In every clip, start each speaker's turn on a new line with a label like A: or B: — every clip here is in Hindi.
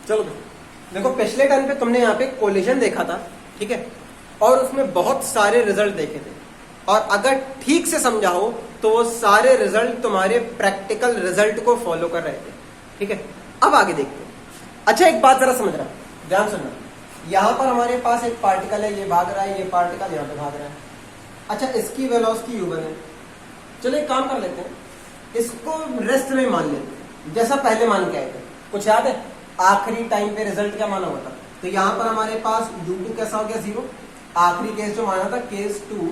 A: चलो देखो, पिछले टर्म पे तुमने यहाँ पे कोलिजन देखा था, ठीक है, और उसमें बहुत सारे रिजल्ट देखे थे, और अगर ठीक से समझा हो तो वो सारे रिजल्ट तुम्हारे प्रैक्टिकल रिजल्ट को फॉलो कर रहे थे, ठीक है। अब आगे देखते हैं। अच्छा, एक बात जरा समझ रहा, ध्यान सुनना। यहां पर हमारे पास एक पार्टिकल है, ये भाग रहा है, ये पार्टिकल यहां पे भाग रहा है। अच्छा, इसकी वेलोसिटी u1 है। चलो एक काम कर लेते हैं, इसको रेस्ट में मान लेते हैं, जैसा पहले मान के आए थे। कुछ याद है आखिरी टाइम पे रिजल्ट क्या माना हुआ था? तो यहां पर हमारे पास u2 कैसा हो गया, 0। आखिरी केस जो माना था केस 2,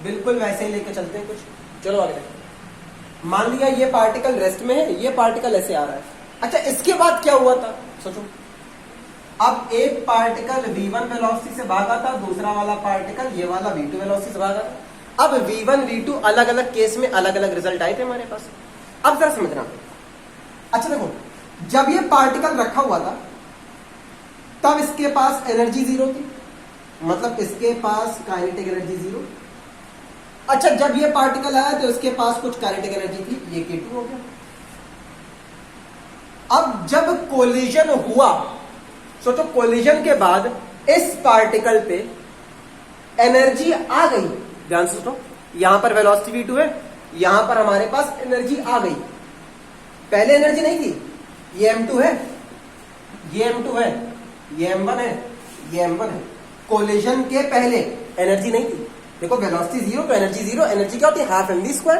A: बिल्कुल वैसे ही लेके चलते हैं कुछ। चलो आगे, मान लिया ये पार्टिकल रेस्ट में है, ये पार्टिकल ऐसे आ रहा है। अच्छा, इसके बाद क्या हुआ था सोचो। अब एक पार्टिकल v1 वेलोसिटी से भागा था, दूसरा वाला पार्टिकल ये वाला v2 वेलोसिटी से भागा था। अब v1 v2 अलग अलग केस में अलग अलग रिजल्ट आए थे हमारे पास। अब जरा समझना। अच्छा देखो, जब ये पार्टिकल रखा हुआ था तब इसके पास एनर्जी 0 थी, मतलब इसके पास काइनेटिक एनर्जी 0। अच्छा, जब ये पार्टिकल आया तो इसके पास कुछ काइनेटिक एनर्जी थी, ये k2 हो गया। अब जब कोलिजन हुआ, सोचो कोलिजन के बाद इस पार्टिकल पे एनर्जी आ गई। ध्यान से सोचो, यहां पर वेलोसिटी v2 है, यहां पर हमारे पास एनर्जी आ गई। पहले एनर्जी नहीं थी, ये m2 है, ये m2 है, ये m1 है, ये m1 है। कोलिजन के पहले एनर्जी नहीं थी। देखो, वेलोसिटी 0 तो एनर्जी 0। एनर्जी क्या होती है? Half mv²।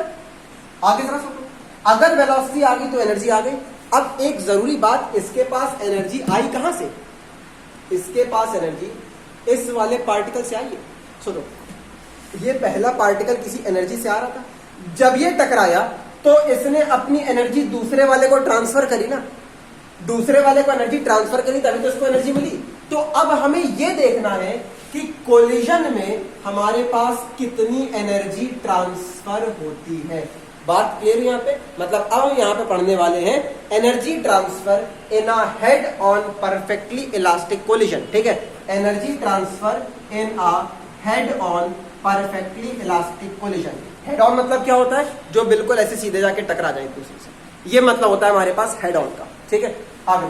A: आगे जरा सोचो, अगर वेलोसिटी आ गई तो एनर्जी आ गई। अब एक जरूरी बात, इसके पास एनर्जी आई कहां से? इसके पास एनर्जी इस वाले पार्टिकल से आई है। सोचो, ये पहला पार्टिकल किसी एनर्जी से आ रहा था, जब ये टकराया तो इसने अपनी एनर्जी दूसरे वाले को ट्रांसफर करी ना, दूसरे वाले को एनर्जी ट्रांसफर करी, तभी तो इसको एनर्जी मिली। तो अब हमें यह देखना है कि कोलिजन में हमारे पास कितनी एनर्जी ट्रांसफर होती है। बात क्लियर है यहाँ पे? मतलब अब हम यहाँ पे पढ़ने वाले हैं energy transfer in a head on perfectly elastic collision, ठीक है। Energy transfer in a head on perfectly elastic collision. Head on मतलब क्या होता है? जो बिल्कुल ऐसे सीधे जाके टकरा जाए एक दूसरे से, ये मतलब होता है हमारे पास हेड ऑन का, ठीक है। आगे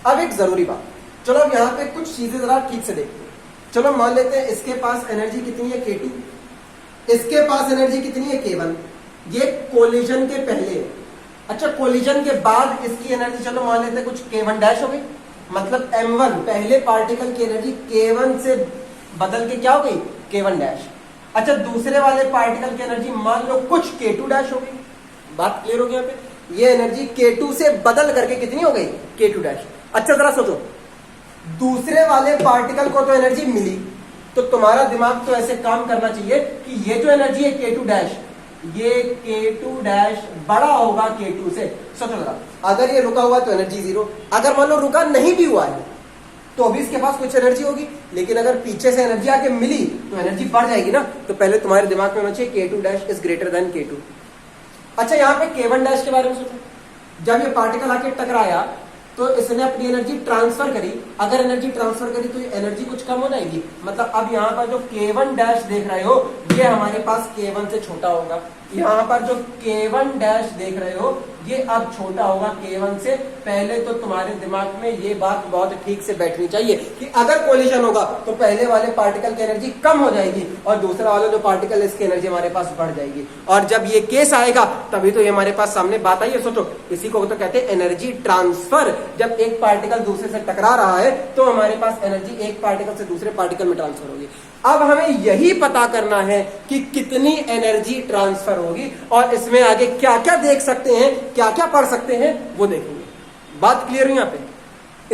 A: अब एक जरूरी बात, चलो अब यहाँ पे कुछ चीजें जरा ठीक से देखते हैं। चलो मान लेते हैं इसके पास एनर्जी कितनी है, k2, इसके पास एनर्जी कितनी है, k1। ये कोलिजन के पहले। अच्छा, कोलिजन के बाद इसकी एनर्जी चलो मान लेते हैं कुछ k1 डैश हो गई, मतलब m1 पहले पार्टिकल की एनर्जी k1 से बदल के क्या हो गई, k1 डैश। अच्छा, दूसरे वाले पार्टिकल की एनर्जी मान लो कुछ k2 डैश हो गई। बात क्लियर हो गई यहाँ पे? ये एनर्जी k2 से बदल करके कितनी हो गई, k2 डैश। अच्छा जरा सोचो, दूसरे वाले पार्टिकल को तो एनर्जी मिली, तो तुम्हारा दिमाग तो ऐसे काम करना चाहिए कि ये जो एनर्जी है k2 डैश, ये k2 डैश बड़ा होगा k2 से। सोचो जरा, अगर ये रुका हुआ तो एनर्जी 0, अगर मान लो रुका नहीं भी हुआ है तो अभी इसके पास कुछ एनर्जी होगी, लेकिन अगर पीछे से एनर्जी आके मिली तो एनर्जी बढ़ जाएगी ना। तो पहले तुम्हारे दिमाग में होना चाहिए k2 dash is greater than k2। अच्छा, यहाँ पे k1 डैश के बारे में सोचो, जब ये पार्टिकल आके टकराया तो इसने अपनी एनर्जी ट्रांसफर करी। अगर एनर्जी ट्रांसफर करी तो ये एनर्जी कुछ कम हो जाएगी, मतलब अब यहाँ पर जो k1 डैश देख रहे हो ये हमारे पास k1 से छोटा होगा। यहाँ पर जो k1 डैश देख रहे हो ये अब छोटा होगा k1 से। पहले तो तुम्हारे दिमाग में ये बात बहुत ठीक से बैठनी चाहिए कि अगर कोलिजन होगा तो पहले वाले पार्टिकल की एनर्जी कम हो जाएगी और दूसरा वाला जो पार्टिकल है इसकी एनर्जी हमारे पास बढ़ जाएगी। और जब ये केस आएगा तभी तो ये हमारे पास सामने बात आई है। सोचो, इसी को तो कहते हैं एनर्जी ट्रांसफर। जब एक पार्टिकल दूसरे से टकरा रहा है तो हमारे पास एनर्जी एक पार्टिकल से दूसरे पार्टिकल में ट्रांसफर होगी। अब हमें यही पता करना है कि कितनी एनर्जी ट्रांसफर होगी और इसमें आगे क्या क्या देख सकते हैं, क्या क्या पढ़ सकते हैं वो देखेंगे। बात क्लियर है यहाँ पे?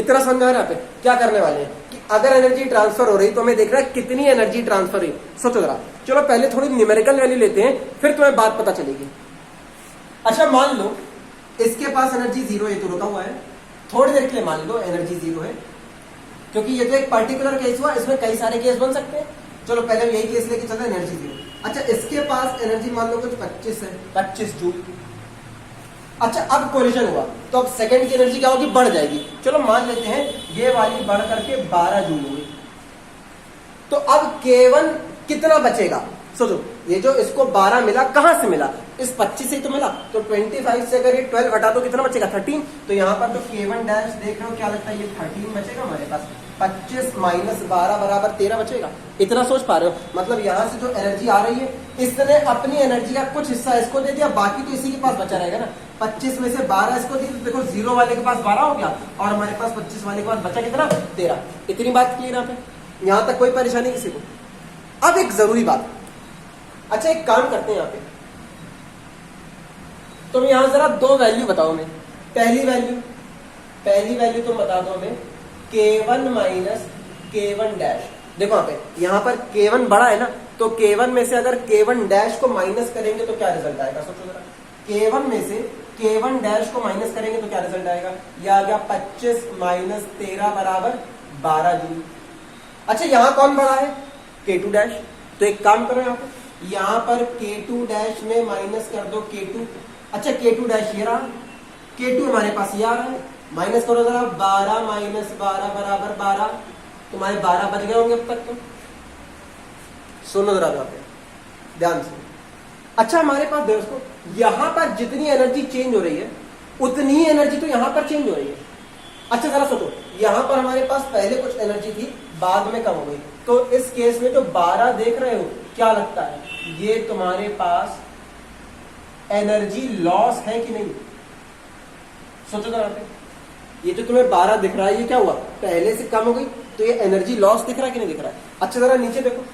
A: इतना समझा है यहाँ पे? क्या करने वाले हैं कि अगर एनर्जी ट्रांसफर हो रही तो हमें देख रहा है कितनी एनर्जी ट्रांसफर हुई। सोचो जरा, चलो पहले थोड़ी न्यूमेरिकल वैल्यू लेते हैं, फिर तुम्हें बात पता चलेगी। अच्छा, मान लो इसके पास एनर्जी 0 है, तो रुका हुआ है, थोड़ी देर के लिए मान लो एनर्जी 0 है, क्योंकि ये तो एक पर्टिकुलर केस हुआ, इसमें कई सारे केस बन सकते हैं। चलो पहले यही केस लेके चलते हैं, एनर्जी 0। अच्छा, इसके पास एनर्जी मान लो कुछ 25 है, 25 जूल। अच्छा, अब कोलिजन हुआ तो अब सेकंड की एनर्जी क्या होगी, बढ़ जाएगी। चलो मान लेते हैं ये वाली बढ़ करके 12 जूल हुई, तो अब k1 कितना बचेगा। सोचो, ये जो इसको 12 मिला कहां से मिला, इस 25 से ही तो मिला। तो 25 से अगर ये 12 हटा दो कितना बचेगा 13। तो यहाँ पर जो K1 डैश देख रहे हो क्या लगता है, ये 13 बचेगा हमारे पास। 25 माइनस 12 बराबर 13 बचेगा। इतना सोच पा रहे हो, मतलब यहाँ से जो एनर्जी आ रही है इसने अपनी एनर्जी का कुछ हिस्सा इसको दे दिया, बाकी तो इसी के पास बचा रहेगा ना। 25 में से 12 इसको दी तो देखो 0 वाले के पास 12 हो गया और हमारे पास 25 वाले के पास बचा कितना 13। इतनी बात क्लियर यहाँ पे, यहाँ तक कोई परेशानी किसी को। अब एक जरूरी बात, अच्छा एक काम करते हैं यहाँ पे, तुम यहां जरा दो वैल्यू बताओ हमें। पहली वैल्यू तुम बता दो हमें K1 माइनस K1 डैश। देखो यहाँ पर K1 बड़ा है ना, तो K1 में से अगर K1 डैश को माइनस करेंगे तो क्या रिजल्ट आएगा, सोचो जरा। K1 में से K1 डैश को माइनस करेंगे तो क्या रिजल्ट आएगा, यह आ गया 25 माइनस 13 बराबर 12 जूल। अच्छा यहाँ कौन बड़ा है, K2 डैश। तो एक काम करो यहाँ पर K2 डैश में माइनस कर दो K2। अच्छा K2 डैश ये रहा, K2 हमारे पास ये आ रहा है, माइनस करो जरा 12 माइनस 12 बराबर 12। तुम्हारे 12 बच गए होंगे अब तक। तो सुनो जरा यहाँ पे ध्यान से। अच्छा हमारे पास दोस्तों यहाँ पर जितनी एनर्जी चेंज हो रही है उतनी ही एनर्जी तो यहाँ पर चेंज हो रही है। अच्छा जरा सोचो, यहाँ पर हमारे पास पहले कुछ एनर्जी थी, बाद में कम हो गई। तो इस केस में जो 12 देख रहे हो, क्या लगता है ये तुम्हारे पास एनर्जी लॉस है कि नहीं, सोचो जरा पे। ये जो तुम्हें 12 दिख रहा है ये क्या हुआ, पहले से कम हो गई, तो ये एनर्जी लॉस दिख रहा है कि नहीं दिख रहा है। अच्छा जरा नीचे देखो,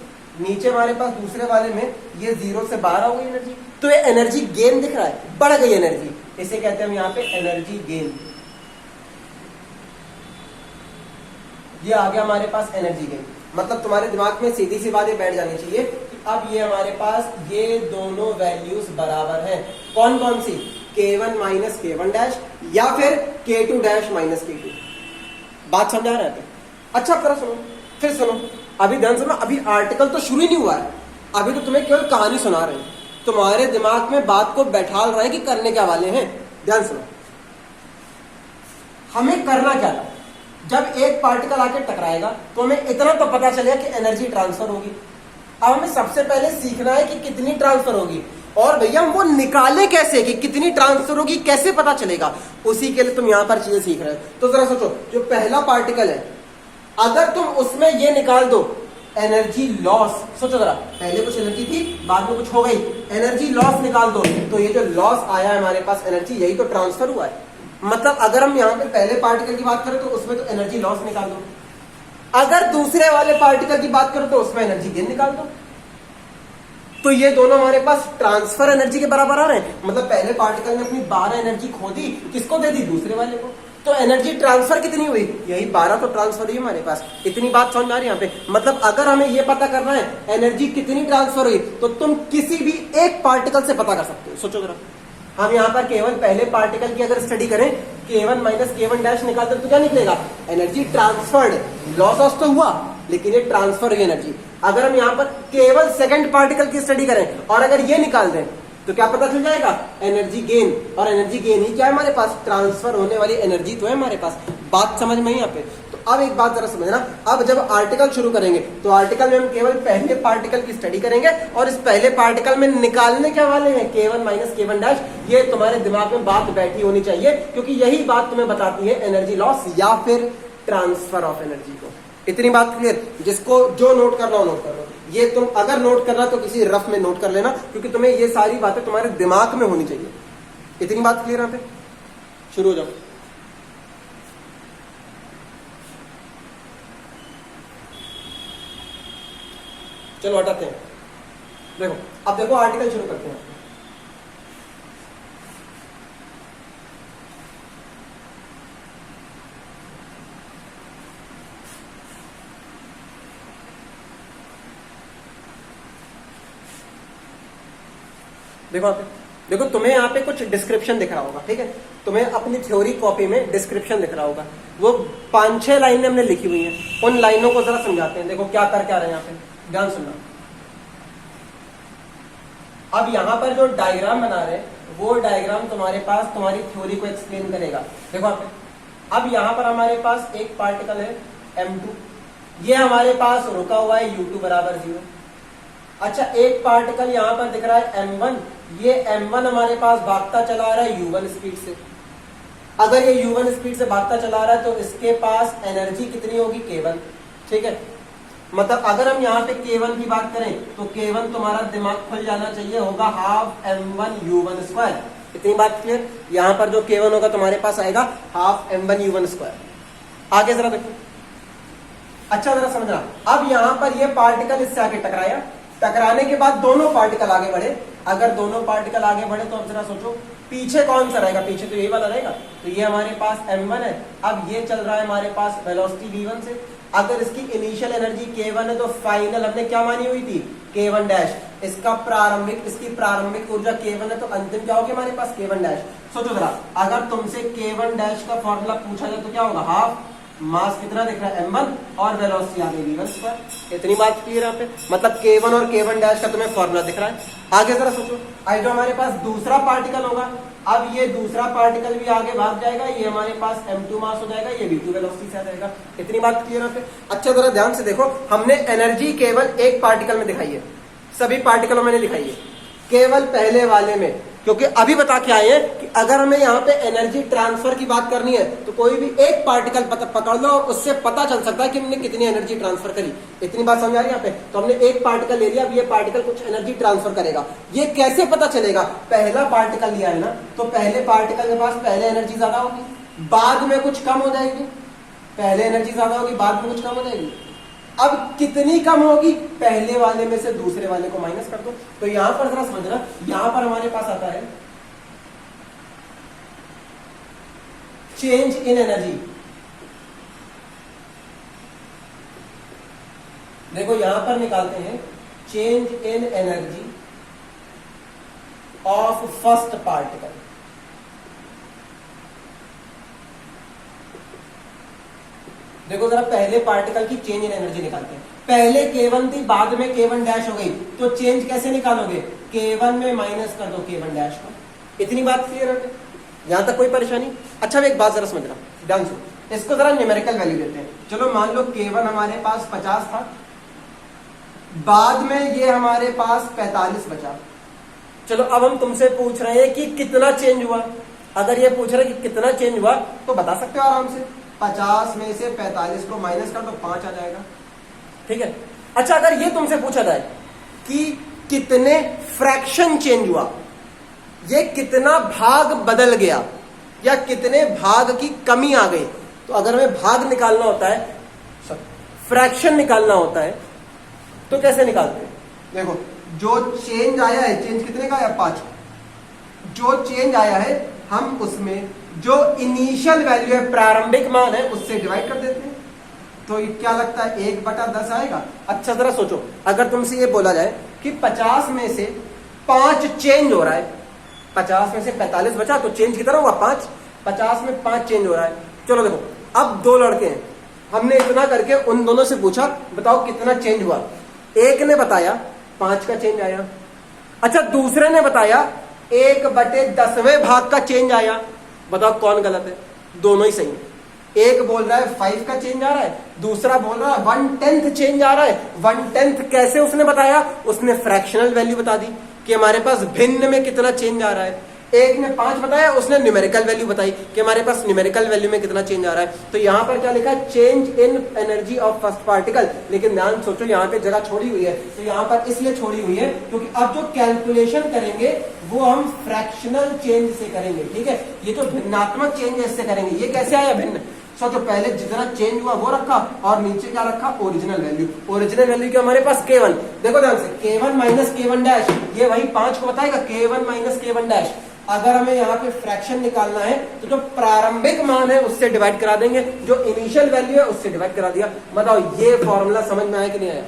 A: नीचे हमारे पास दूसरे वाले में ये 0 से 12 हो गई एनर्जी, तो ये एनर्जी गेन दिख रहा है, बढ़ गई एनर्जी। इसे कहते हैं हम यहाँ पे एनर्जी गेन। ये आ गया हमारे पास एनर्जी गेन। मतलब तुम्हारे दिमाग में सीधी सी बातें बैठ जानी चाहिए कि अब ये हमारे पास ये दोनों वैल्यूज बराबर हैं। कौन कौन सी, K1 माइनस K1 डैश या फिर K2 डैश माइनस K2। बात समझा रहे हैं। अच्छा अब सुनो, फिर सुनो, अभी ध्यान सुनो, अभी आर्टिकल तो शुरू ही नहीं हुआ है, अभी तो तुम्हें केवल कहानी सुना रहे हैं। तुम्हारे दिमाग में बात को बैठाल रहे हैं कि करने क्या वाले हैं। ध्यान सुनो, हमें करना क्या था, जब एक पार्टिकल आके टकराएगा तो हमें इतना तो पता चलेगा कि एनर्जी ट्रांसफर होगी। अब हमें सबसे पहले सीखना है कि कितनी ट्रांसफर होगी, और भैया हम वो निकाले कैसे कि कितनी ट्रांसफर होगी, कैसे पता चलेगा, उसी के लिए तुम यहां पर चीजें सीख रहे हो। तो जरा सोचो, जो पहला पार्टिकल है अगर तुम उसमें ये निकाल दो एनर्जी लॉस, सोचो जरा, पहले कुछ एनर्जी थी बाद में कुछ हो गई, एनर्जी लॉस निकाल दो, तो ये जो लॉस आया है हमारे पास एनर्जी, यही तो ट्रांसफर हुआ है। मतलब अगर हम यहाँ पे पहले पार्टिकल की बात करें तो उसमें तो एनर्जी लॉस निकाल दो, अगर दूसरे वाले पार्टिकल की बात करें तो उसमें एनर्जी गेन निकाल दो। तो ये दोनों हमारे पास ट्रांसफर एनर्जी के बराबर आ रहे हैं। मतलब पहले पार्टिकल ने अपनी 12 एनर्जी खो दी, किसको दे दी, दूसरे वाले को। तो एनर्जी ट्रांसफर कितनी हुई, यही 12 तो ट्रांसफर हुई हमारे पास। इतनी बात समझ में आ रही है यहाँ पे। मतलब अगर हमें ये पता करना है एनर्जी कितनी ट्रांसफर हुई, तो तुम किसी भी एक पार्टिकल से पता कर सकते हो। सोचो जरा, हम यहाँ पर केवल पहले पार्टिकल की अगर स्टडी करें, K1 माइनस K1 डैश निकालते तो क्या निकलेगा, एनर्जी ट्रांसफर्ड। लॉस तो हुआ लेकिन ये ट्रांसफर हुई एनर्जी। अगर हम यहाँ पर केवल सेकंड पार्टिकल की स्टडी करें और अगर ये निकाल दें तो क्या पता चल जाएगा, एनर्जी गेन। और एनर्जी गेन ही क्या है हमारे पास, ट्रांसफर होने वाली एनर्जी तो है हमारे पास। बात समझ में ही यहाँ पे। तो अब एक बात जरा समझना, अब जब आर्टिकल शुरू करेंगे तो आर्टिकल में हम केवल पहले पार्टिकल की स्टडी करेंगे और इस पहले पार्टिकल में निकालने क्या वाले हैं, K1 माइनस K1 डैश। ये तुम्हारे दिमाग में बात बैठी होनी चाहिए, क्योंकि यही बात तुम्हें बताती है एनर्जी लॉस या फिर ट्रांसफर ऑफ एनर्जी को। इतनी बात क्लियर, जिसको जो नोट करना हो नोट कर लो। ये तुम अगर नोट करना तो किसी रफ में नोट कर लेना, क्योंकि तुम्हें ये सारी बातें तुम्हारे दिमाग में होनी चाहिए। इतनी बात क्लियर यहाँ पे, शुरू हो जाओ। चलो हटाते हैं। देखो अब देखो आर्टिकल शुरू करते हैं। देखो देखो तुम्हें यहाँ पे कुछ डिस्क्रिप्शन दिख रहा होगा, ठीक है, तुम्हें अपनी थ्योरी कॉपी में डिस्क्रिप्शन दिख रहा होगा। वो 5-6 लाइनें हमने लिखी हुई हैं, उन लाइनों को जरा समझाते हैं। देखो क्या कर क्या रहे हैं यहाँ पे, ध्यान सुनना। अब यहाँ पर जो डायग्राम बना रहे हैं वो डायग्राम तुम्हारे पास तुम्हारी थ्योरी को एक्सप्लेन करेगा। देखो अब यहाँ पर हमारे पास एक पार्टिकल है M2, ये हमारे पास रुका हुआ है U2 बराबर 0। अच्छा एक पार्टिकल यहां पर दिख रहा है m1, ये m1 हमारे पास भागता चला आ रहा है u1 स्पीड से। अगर ये u1 स्पीड से भागता चला आ रहा है तो इसके पास एनर्जी कितनी होगी k1, ठीक है। मतलब अगर हम यहाँ पे k1 की बात करें तो k1 तुम्हारा दिमाग खुल जाना चाहिए, होगा हाफ m1 u1 स्क्वायर। इतनी बात क्लियर। यहाँ पर जो k1 होगा तुम्हारे पास आएगा हाफ m1 u1 स्क्वायर। आगे जरा देखो, अच्छा जरा समझना। अब यहाँ पर ये पार्टिकल इससे आगे टकराया, टकराने के बाद दोनों पार्टिकल आगे बढ़े। अगर दोनों पार्टिकल आगे बढ़े तो अब जरा सोचो पीछे कौन सा रहेगा, पीछे तो यही वाला रहेगा। तो ये हमारे पास m1 है, अब ये चल रहा है हमारे पास वेलोसिटी v1 से। अगर इसकी इनिशियल एनर्जी k1 है तो फाइनल हमने क्या मानी हुई थी, k1 डैश। इसकी प्रारंभिक ऊर्जा k1 है तो अंतिम क्या होगी हमारे पास, k1 डैश। सोचो जरा, अगर तुमसे k1 डैश का फॉर्मूला पूछा जाए तो क्या होगा, हाफ मास कितना दिख रहा है m1 और वेलोसिटी आ गई v1 स्क्वायर। इतनी बात क्लियर यहाँ पे, मतलब k1 और k1 डैश का तुम्हें फॉर्मूला दिख रहा है। आगे जरा सोचो, आज जो हमारे पास दूसरा पार्टिकल होगा, अब ये दूसरा पार्टिकल भी आगे भाग जाएगा, ये हमारे पास m2 मास हो जाएगा, ये v2 वेलोसिटी से आ जाएगा। इतनी बात क्लियर है। अच्छा जरा ध्यान से देखो, हमने एनर्जी केवल एक पार्टिकल में दिखाई है, सभी पार्टिकलों में नहीं दिखाई है, केवल पहले वाले में। क्योंकि अभी बता के आए हैं कि अगर हमें यहाँ पे एनर्जी ट्रांसफर की बात करनी है तो कोई भी एक पार्टिकल पकड़ लो और उससे पता चल सकता है कि हमने कितनी एनर्जी ट्रांसफर करी। इतनी बात समझ आ रही है यहाँ पे। तो हमने एक पार्टिकल ले लिया, अब ये पार्टिकल कुछ एनर्जी ट्रांसफर करेगा। ये कैसे पता चलेगा, पहला पार्टिकल लिया है ना, तो पहले पार्टिकल के पास पहले एनर्जी ज्यादा होगी, बाद में कुछ कम हो जाएगी। पहले एनर्जी ज्यादा होगी, बाद में कुछ कम हो जाएगी। अब कितनी कम होगी, पहले वाले में से दूसरे वाले को माइनस कर दो। तो यहां पर जरा समझना, यहां पर हमारे पास आता है चेंज इन एनर्जी। देखो यहां पर निकालते हैं change in energy of first particle. देखो जरा पहले पार्टिकल की चेंज इन एनर्जी निकालते हैं। पहले k1 थी, बाद में k1 डैश हो गई, तो चेंज कैसे निकालोगे, k1 में माइनस कर दो k1 डैश को। इतनी बात क्लियर है, यहां तक कोई परेशानी। अच्छा एक बात जरा समझना ध्यान से, इसको जरा न्यूमेरिकल वैल्यू देते हैं। चलो मान लो k1 हमारे पास 50 था, बाद में ये हमारे पास 45 बचा। चलो अब हम तुमसे पूछ रहे हैं कि कितना चेंज हुआ। अगर ये पूछ रहे हैं कि कितना चेंज हुआ तो बता सकते हो आराम से, 50 में से 45 को माइनस कर दो, 5 आ जाएगा, ठीक है। अच्छा अगर ये तुमसे पूछा जाए कि कितने फ्रैक्शन चेंज हुआ, ये कितना भाग बदल गया या कितने भाग की कमी आ गई, तो अगर हमें भाग निकालना होता है, फ्रैक्शन निकालना होता है, तो कैसे निकालते हैं। देखो जो चेंज आया है, चेंज कितने का आया, 5। जो चेंज आया है हम उसमें जो इनिशियल वैल्यू है, प्रारंभिक मान है, उससे डिवाइड कर देते हैं। तो ये क्या लगता है, 1/10 आएगा। अच्छा जरा सोचो, अगर तुमसे ये बोला जाए कि 50 में से 5 चेंज हो रहा है, 50 में से 45 बचा तो चेंज कितना हुआ, 5। 50 में 5 चेंज हो रहा है। चलो देखो अब 2 लड़के हैं, हमने इतना करके उन दोनों से पूछा बताओ कितना चेंज हुआ। एक ने बताया 5 का चेंज आया। अच्छा दूसरे ने बताया 1/10वें भाग का चेंज आया। बताओ कौन गलत है, दोनों ही सही है। एक बोल रहा है 5 का चेंज आ रहा है, दूसरा बोल रहा है 1/10 चेंज आ रहा है। 1/10 कैसे उसने बताया, उसने फ्रैक्शनल वैल्यू बता दी कि हमारे पास भिन्न में कितना चेंज आ रहा है। एक ने 5 बताया, उसने न्यूमेरिकल वैल्यू बताई कि हमारे पास न्यूमेरिकल वैल्यू में कितना चेंज आ रहा है। तो यहां पर क्या लिखा है, change in energy of first particle. लेकिन ध्यान सोचो यहाँ पे जगह छोड़ी हुई है, तो यहाँ पर इसलिए छोड़ी हुई है क्योंकि अब जो कैलकुलेशन करेंगे वो हम फ्रैक्शनल चेंज से करेंगे, ठीक है। ये तो भिन्नात्मक चेंज इससे करेंगे। ये कैसे आया भिन्न, सोचो पहले जितना चेंज हुआ वो रखा और नीचे क्या रखा, ओरिजिनल वैल्यू। ओरिजिनल वैल्यू क्या हमारे पास k1। देखो ध्यान से, k1 माइनस k1 डैश, ये वही 5 को बताएगा, k1 माइनस k1 डैश। अगर हमें यहाँ पे फ्रैक्शन निकालना है तो जो प्रारंभिक मान है उससे डिवाइड करा देंगे, जो इनिशियल वैल्यू है उससे डिवाइड करा दिया। बताओ ये फॉर्मूला समझ में आया कि नहीं आया।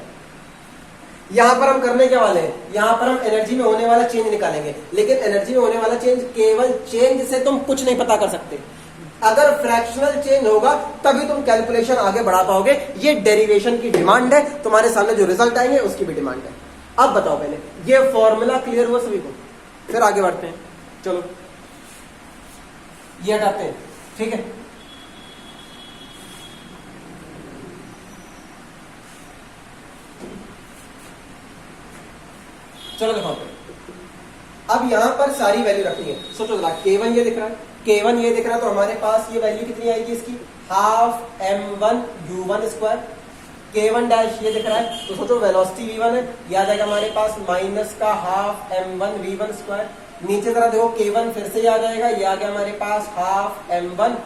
A: यहां पर हम करने क्या वाले हैं, यहां पर हम एनर्जी में होने वाला चेंज निकालेंगे। लेकिन एनर्जी में होने वाला चेंज, केवल चेंज से तुम कुछ नहीं पता कर सकते। अगर फ्रैक्शनल चेंज होगा तभी तुम कैलकुलेशन आगे बढ़ा पाओगे। ये डेरिवेशन की डिमांड है, तुम्हारे सामने जो रिजल्ट आएंगे उसकी भी डिमांड है। अब बताओ पहले ये फॉर्मूला क्लियर हुआ सभी को, फिर आगे बढ़ते हैं। चलो ये हटाते हैं, ठीक है। चलो देखो अब यहां पर सारी वैल्यू रखनी है। सोचो जरा, K1 ये दिख रहा है, K1 ये दिख रहा है, तो हमारे पास ये वैल्यू कितनी आएगी इसकी, half m1 u1 square. K1 dash ये दिख रहा है, तो सोचो वेलोसिटी v1 है, याद आएगा हमारे पास माइनस का हाफ m1 v1 स्क्वायर। नीचे जरा देखो K1 फिर से याद आएगा, ये आ गया हमारे पास हाफ m1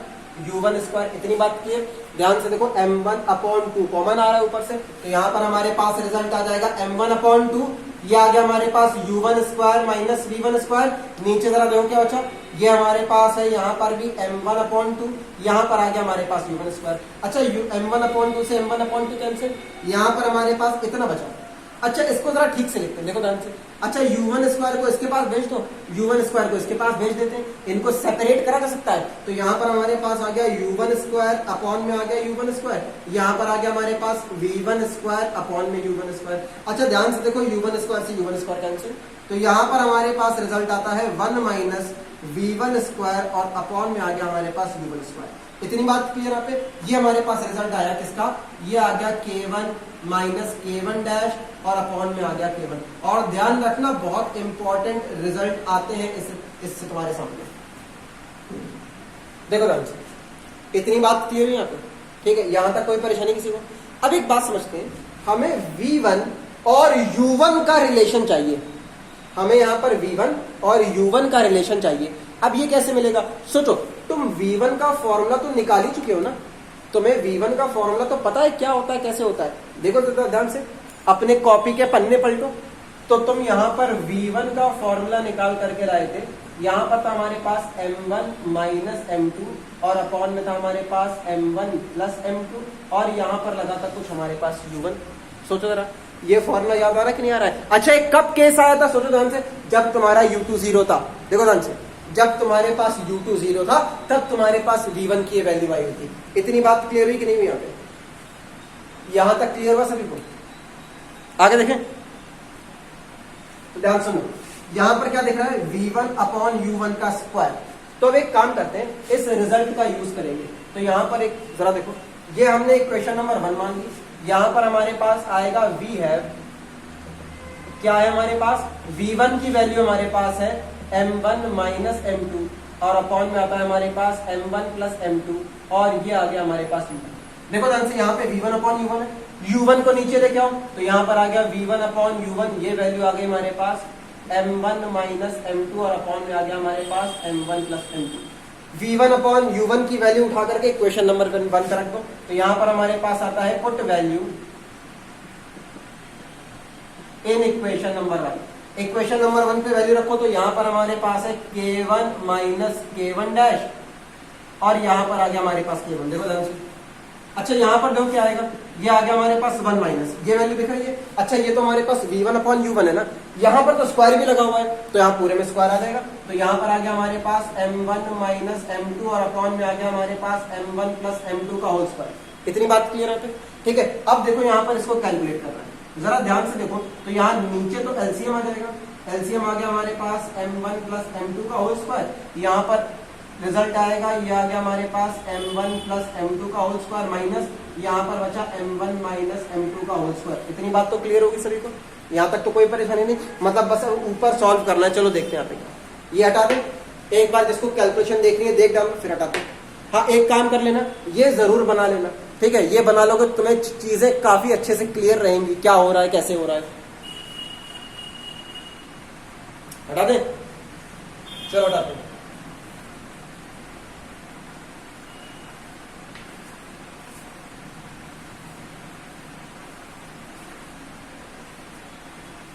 A: u1 स्क्वायर। इतनी बात की है, ध्यान से देखो m1 अपॉन 2 कॉमन आ रहा है ऊपर से, तो यहाँ पर हमारे पास रिजल्ट आ जाएगा m1 अपॉन 2, ये आ गया हमारे पास u1 square minus v1 square. नीचे जरा देखो क्या बचा, ये हमारे पास है यहाँ पर भी m1 अपॉन 2, यहाँ पर आ गया हमारे पास u1 स्क्वायर। अच्छा m1 अपॉन 2 से m1 अपॉन 2 कैंसिल, यहाँ पर हमारे पास इतना बचा। अच्छा इसको जरा ठीक से लिखते हैं, देखो ध्यान से। अच्छा u1 स्क्वायर को इसके पास भेज दो, u1 स्क्वायर को इसके पास भेज देते हैं, इनको सेपरेट करा जा सकता है। तो यहाँ पर हमारे पास आ गया u1 स्क्वायर अपॉन में आ गया u1 स्क्वायर, यहाँ पर आ गया हमारे पास v1 स्क्वायर अपॉन में u1 स्क्वायर। अच्छा ध्यान से देखो, u1 स्क्वायर से u1 स्क्वायर कैंसिल, तो यहाँ पर हमारे पास रिजल्ट आता है 1 माइनस v1 स्क्वायर और अपॉन में आ गया हमारे पास u1 स्क्वायर। इतनी बात क्लियर यहाँ पे। ये हमारे पास रिजल्ट आया किसका, ये आ गया K1 माइनस K1 डैश और अपॉन में आ गया K1। और ध्यान रखना बहुत इंपॉर्टेंट रिजल्ट आते हैं इससे तुम्हारे सामने। देखो ध्यान से, इतनी बात क्लियर है यहाँ पे, ठीक है, यहां तक कोई परेशानी किसी को। अब एक बात समझते हैं, हमें V1 और U1 का रिलेशन चाहिए, हमें यहाँ पर V1 और U1 का रिलेशन चाहिए। अब ये कैसे मिलेगा, सोचो तुम V1 का फॉर्मूला तो निकाल ही चुके हो ना, तुम्हें V1 का फॉर्मूला तो पता है क्या होता है, कैसे होता है। देखो तो ध्यान से, अपने कॉपी के पन्ने पलटो, तो तुम यहाँ पर V1 का फॉर्मूला निकाल करके लाए थे। यहाँ पर था हमारे पास m1 माइनस m2 और अपॉन में था हमारे पास m1 प्लस m2 और यहाँ पर लगा था कुछ हमारे पास u1। सोचो जरा, ये फॉर्मूला याद आ रहा है कि नहीं आ रहा है। अच्छा एक कब केस आया था, सोचो ध्यान से, जब तुम्हारा u2 0 था। देखो ध्यान से, जब तुम्हारे पास u2 0 था तब तुम्हारे पास v1 की वैल्यू आई थी। इतनी बात क्लियर हुई कि नहीं हुई यहाँ पे, यहां तक क्लियर हुआ सभी को। आगे देखें, तो ध्यान सुनो, यहां पर क्या दिख रहा है, v1 अपॉन u1 का स्क्वायर। तो अब एक काम करते हैं, इस रिजल्ट का यूज करेंगे। तो यहां पर एक जरा देखो, ये हमने इक्वेशन नंबर 1 मान ली, यहां पर हमारे पास आएगा v है, क्या है हमारे पास, v1 की वैल्यू हमारे पास है m1 माइनस m2 और अपॉन में आता है हमारे पास m1 प्लस m2 और ये आ गया हमारे पास u1। देखो ध्यान से, यहाँ पे v1 अपॉन u1 है, u1 को नीचे लेके आओ, तो यहाँ पर आ गया v1 अपॉन u1, ये वैल्यू आ गई हमारे पास m1 माइनस m2 और अपॉन में आ गया हमारे पास m1 plus m2। v1 upon u1 की वैल्यू उठा करके इक्वेशन नंबर 1 पर रख दो, तो यहाँ पर हमारे पास आता है put value in equation number 1। Equation number 1 पे वैल्यू रखो, तो यहां पर हमारे पास है K1 माइनस K1 डैश और यहां पर आ गया हमारे पास K1। देखो ध्यान से, अच्छा यहां पर देखो क्या आएगा, ये आ गया हमारे पास 1 माइनस, ये वैल्यू दिख रही है। अच्छा ये तो हमारे पास v1 अपॉन u1 है ना, यहां पर तो स्क्वायर भी लगा हुआ है, तो यहाँ पूरे में स्क्वायर आ जाएगा। तो यहाँ पर आ गया हमारे पास m1 माइनस m2 और अपॉन में आ गया हमारे पास m1 प्लस m2 का होल स्क्वायर। इतनी बात क्लियर है, ठीक है। अब देखो यहाँ पर इसको कैलकुलेट करना है, जरा ध्यान से देखो, तो यहाँ नीचे तो एलसीएम आ जाएगा, एलसीएम आ गया हमारे पास m1 प्लस m2 का होल स्क्वायर, यहाँ पर रिजल्ट आएगा, ये आ गया हमारे पास m1 प्लस m2 का होल स्क्वायर माइनस यहाँ पर बचा m1 माइनस m2 का होल स्क्वायर। इतनी बात तो क्लियर होगी सभी को, यहाँ तक तो कोई परेशानी नहीं, मतलब बस ऊपर सॉल्व करना है। चलो देखते हैं यहाँ पे, ये हटा दें, एक बार जिसको कैलकुलेशन देखनी है देख डालो, फिर हटाते। हाँ एक काम कर लेना, ये जरूर बना लेना, ठीक है, ये बना लोगे तुम्हें चीजें काफी अच्छे से क्लियर रहेंगी, क्या हो रहा है कैसे हो रहा है। हटा दें, चलो हटाते।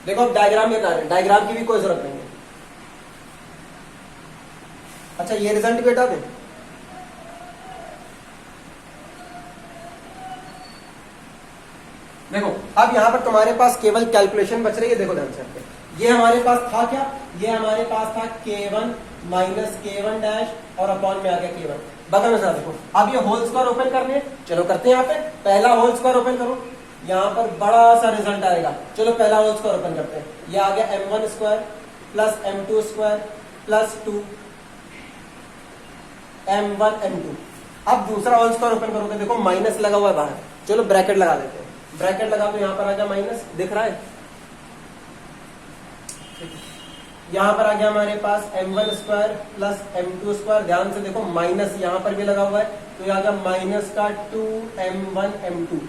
A: देखो अब डायग्राम बता रहे हैं, डायग्राम की भी कोई जरूरत नहीं है। अच्छा ये रिजल्ट भी हटा दें, देखो अब यहां पर तुम्हारे पास केवल कैलकुलेशन बच रही है। देखो ध्यान से, ये हमारे पास था क्या, ये हमारे पास था K1 माइनस K1 डैश और अपॉन में आ गया K1। बगल में देखो, अब ये होल स्क्वायर ओपन करने हैं, चलो करते हैं। यहाँ पे पहला होल स्क्वायर ओपन करो, यहाँ पर बड़ा सा रिजल्ट आएगा। चलो पहला होल स्क्वायर ओपन करते हैं, ये आ गया m1 square plus m2 square plus 2 m1 m2। अब दूसरा होल स्क्वायर ओपन करोगे, देखो माइनस लगा हुआ है बाहर, चलो ब्रैकेट लगा देते हैं, ब्रैकेट लगा तो यहाँ पर आ गया माइनस, दिख रहा है। यहाँ पर आ गया हमारे पास m1 square plus m2 square, ध्यान से देखो माइनस यहाँ पर भी लगा हुआ है, तो यहाँ का माइनस का 2m1 m2।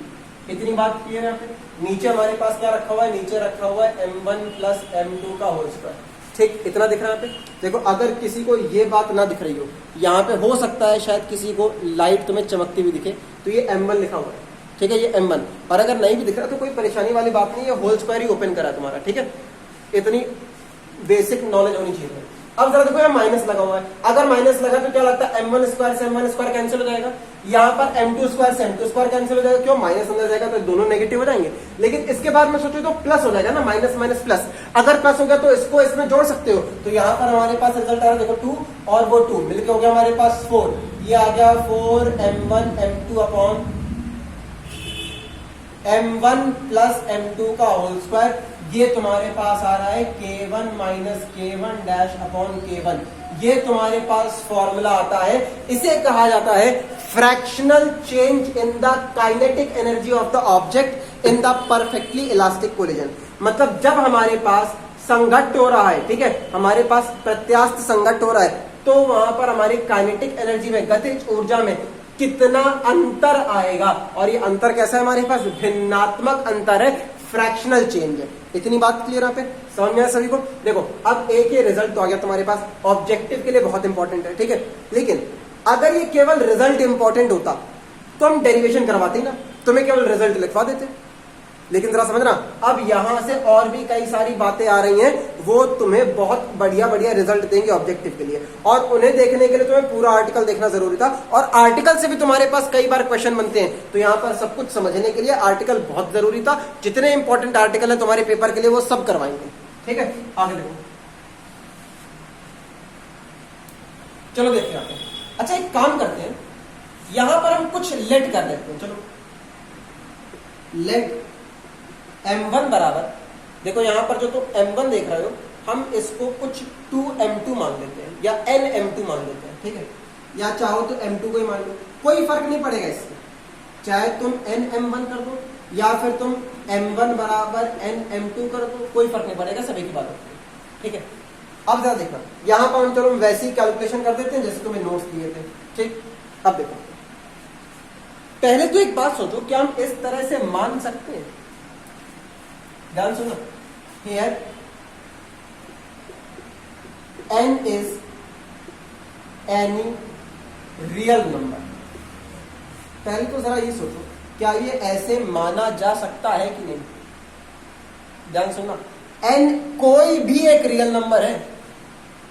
A: इतनी बात क्लियर है। नीचे हमारे पास क्या रखा हुआ है, नीचे रखा हुआ है m1 प्लस m2 का होल स्क्वायर। ठीक, इतना दिख रहा है यहाँ पे। देखो अगर किसी को ये बात ना दिख रही हो, यहाँ पे हो सकता है शायद किसी को लाइट तुम्हें चमकती हुई दिखे, तो ये m1 लिखा हुआ है, ठीक है, ये m1। और अगर नहीं भी दिख रहा तो कोई परेशानी वाली बात नहीं है, होल स्क्वायर ही ओपन करा तुम्हारा, ठीक है। इतनी बेसिक नॉलेज होनी चाहिए। अब जरा देखो यहाँ माइनस लगा हुआ है, अगर माइनस लगा तो क्या लगता है m1 स्क्वायर से m1 स्क्वायर कैंसिल हो जाएगा, यहाँ पर m2 स्क्वायर से m2 स्क्वायर कैंसिल हो जाएगा, क्यों, माइनस अंदर जाएगा तो दोनों नेगेटिव हो जाएंगे। लेकिन इसके बाद में सोचो तो प्लस हो जाएगा ना, माइनस माइनस प्लस, अगर प्लस हो गया तो इसको इसमें जोड़ सकते हो, तो यहाँ पर हमारे पास रिजल्ट आ रहा है देखो 2 और वो 2 मिलके हो गया हमारे पास 4, ये आ गया 4m1 m2 upon m1 plus m2 का होल स्क्वायर। ये तुम्हारे पास आ रहा है k1 minus k1 dash upon k1। ये तुम्हारे पास फॉर्मूला आता है, इसे कहा जाता है fractional change in the kinetic energy of the object in the perfectly elastic collision. मतलब जब हमारे पास संघट्ट हो रहा है, ठीक है, हमारे पास प्रत्यास्थ संघट्ट हो रहा है, तो वहां पर हमारी काइनेटिक एनर्जी में, गतिज ऊर्जा में कितना अंतर आएगा, और ये अंतर कैसा है हमारे पास, भिन्नात्मक अंतर है, फ्रैक्शनल चेंज है। इतनी बात क्लियर है, समझ में आया सभी को। देखो अब एक ये रिजल्ट तो आ गया तुम्हारे पास, ऑब्जेक्टिव के लिए बहुत इंपॉर्टेंट है, ठीक है। लेकिन अगर ये केवल रिजल्ट इंपॉर्टेंट होता तो हम डेरिवेशन करवाते ना, तुम्हें केवल रिजल्ट लिखवा देते। लेकिन जरा समझना, अब यहां से और भी कई सारी बातें आ रही हैं, वो तुम्हें बहुत बढ़िया बढ़िया रिजल्ट देंगे ऑब्जेक्टिव के लिए, और उन्हें देखने के लिए तुम्हें पूरा आर्टिकल देखना जरूरी था। और आर्टिकल से भी तुम्हारे पास कई बार क्वेश्चन बनते हैं, तो यहां पर सब कुछ समझने के लिए आर्टिकल बहुत जरूरी था। जितने इंपॉर्टेंट आर्टिकल है तुम्हारे पेपर के लिए वो सब करवाएंगे, ठीक है। आगे देखो, चलो देखते हैं। अच्छा एक काम करते हैं, यहां पर हम कुछ लेट कर देते हैं। चलो लेट m1 बराबर, देखो यहां पर जो तुम m1 देख रहे हो, हम इसको कुछ 2m2 मान लेते हैं या nm2 मान लेते हैं, ठीक है, या चाहो तो m2 को ही मान लो, कोई फर्क नहीं पड़ेगा इससे। चाहे तुम nm1 कर दो या फिर तुम m1 बराबर nm2 कर दो, कोई फर्क नहीं पड़ेगा, सभी की बात होती है, ठीक है। अब जरा देखना, यहां पर हम चलो वैसी कैलकुलेशन कर देते हैं जैसे तुम्हें नोट्स दिए थे, ठीक। अब देखो, पहले तो एक बात सोचो, क्या हम इस तरह से मान सकते हैं, ध्यान सुनो, here n is any real number। पहले तो जरा ये सोचो, क्या ये ऐसे माना जा सकता है कि नहीं। ध्यान सुनना, n कोई भी एक रियल नंबर है,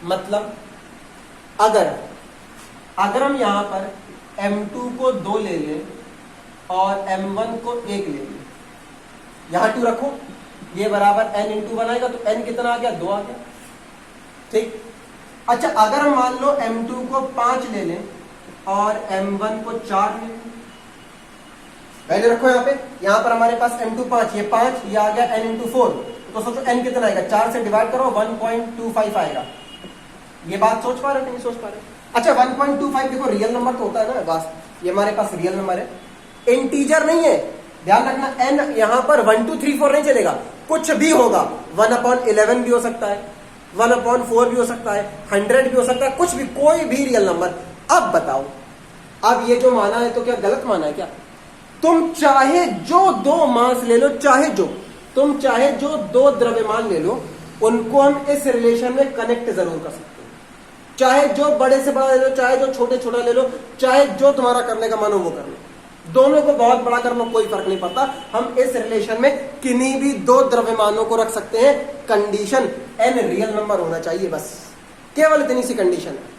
A: मतलब अगर हम यहां पर m2 को 2 ले लें और m1 को 1 ले लें, यहां 2 रखो, ये बराबर n इंटू बनाएगा, तो n कितना आ गया, 2 आ गया, ठीक। अच्छा अगर हम मान लो m2 को 5 ले लें और m1 को 4 ले लें, पहले रखो यहां पर हमारे पास m2 5, ये 5, ये आ गया n इंटू 4, तो सोचो n कितना आएगा, 4 से डिवाइड करो, 1.25 आएगा। ये बात सोच पा रहे थे, नहीं सोच पा रहे। अच्छा 1.25 देखो रियल नंबर तो होता है ना, बस ये हमारे पास रियल नंबर है, इंटीजर नहीं है, ध्यान रखना। n यहां पर 1 2 3 4 नहीं चलेगा, कुछ भी होगा, 1/11 भी हो सकता है, 1/4 भी हो सकता है, 100 भी हो सकता है, कुछ भी, कोई भी रियल नंबर। अब बताओ, अब ये जो माना है तो क्या गलत माना है क्या। तुम चाहे जो 2 मास ले लो, तुम चाहे जो 2 द्रव्यमान ले लो, उनको हम इस रिलेशन में कनेक्ट जरूर कर सकते हैं। चाहे जो बड़े से बड़ा ले लो, चाहे जो छोटे छोटा ले लो, चाहे जो तुम्हारा करने का मन हो वो कर लो, दोनों को बहुत बड़ा कर लो, कोई फर्क नहीं पड़ता। हम इस रिलेशन में किन्हीं भी 2 द्रव्यमानों को रख सकते हैं, कंडीशन n रियल नंबर होना चाहिए, बस केवल इतनी सी कंडीशन है।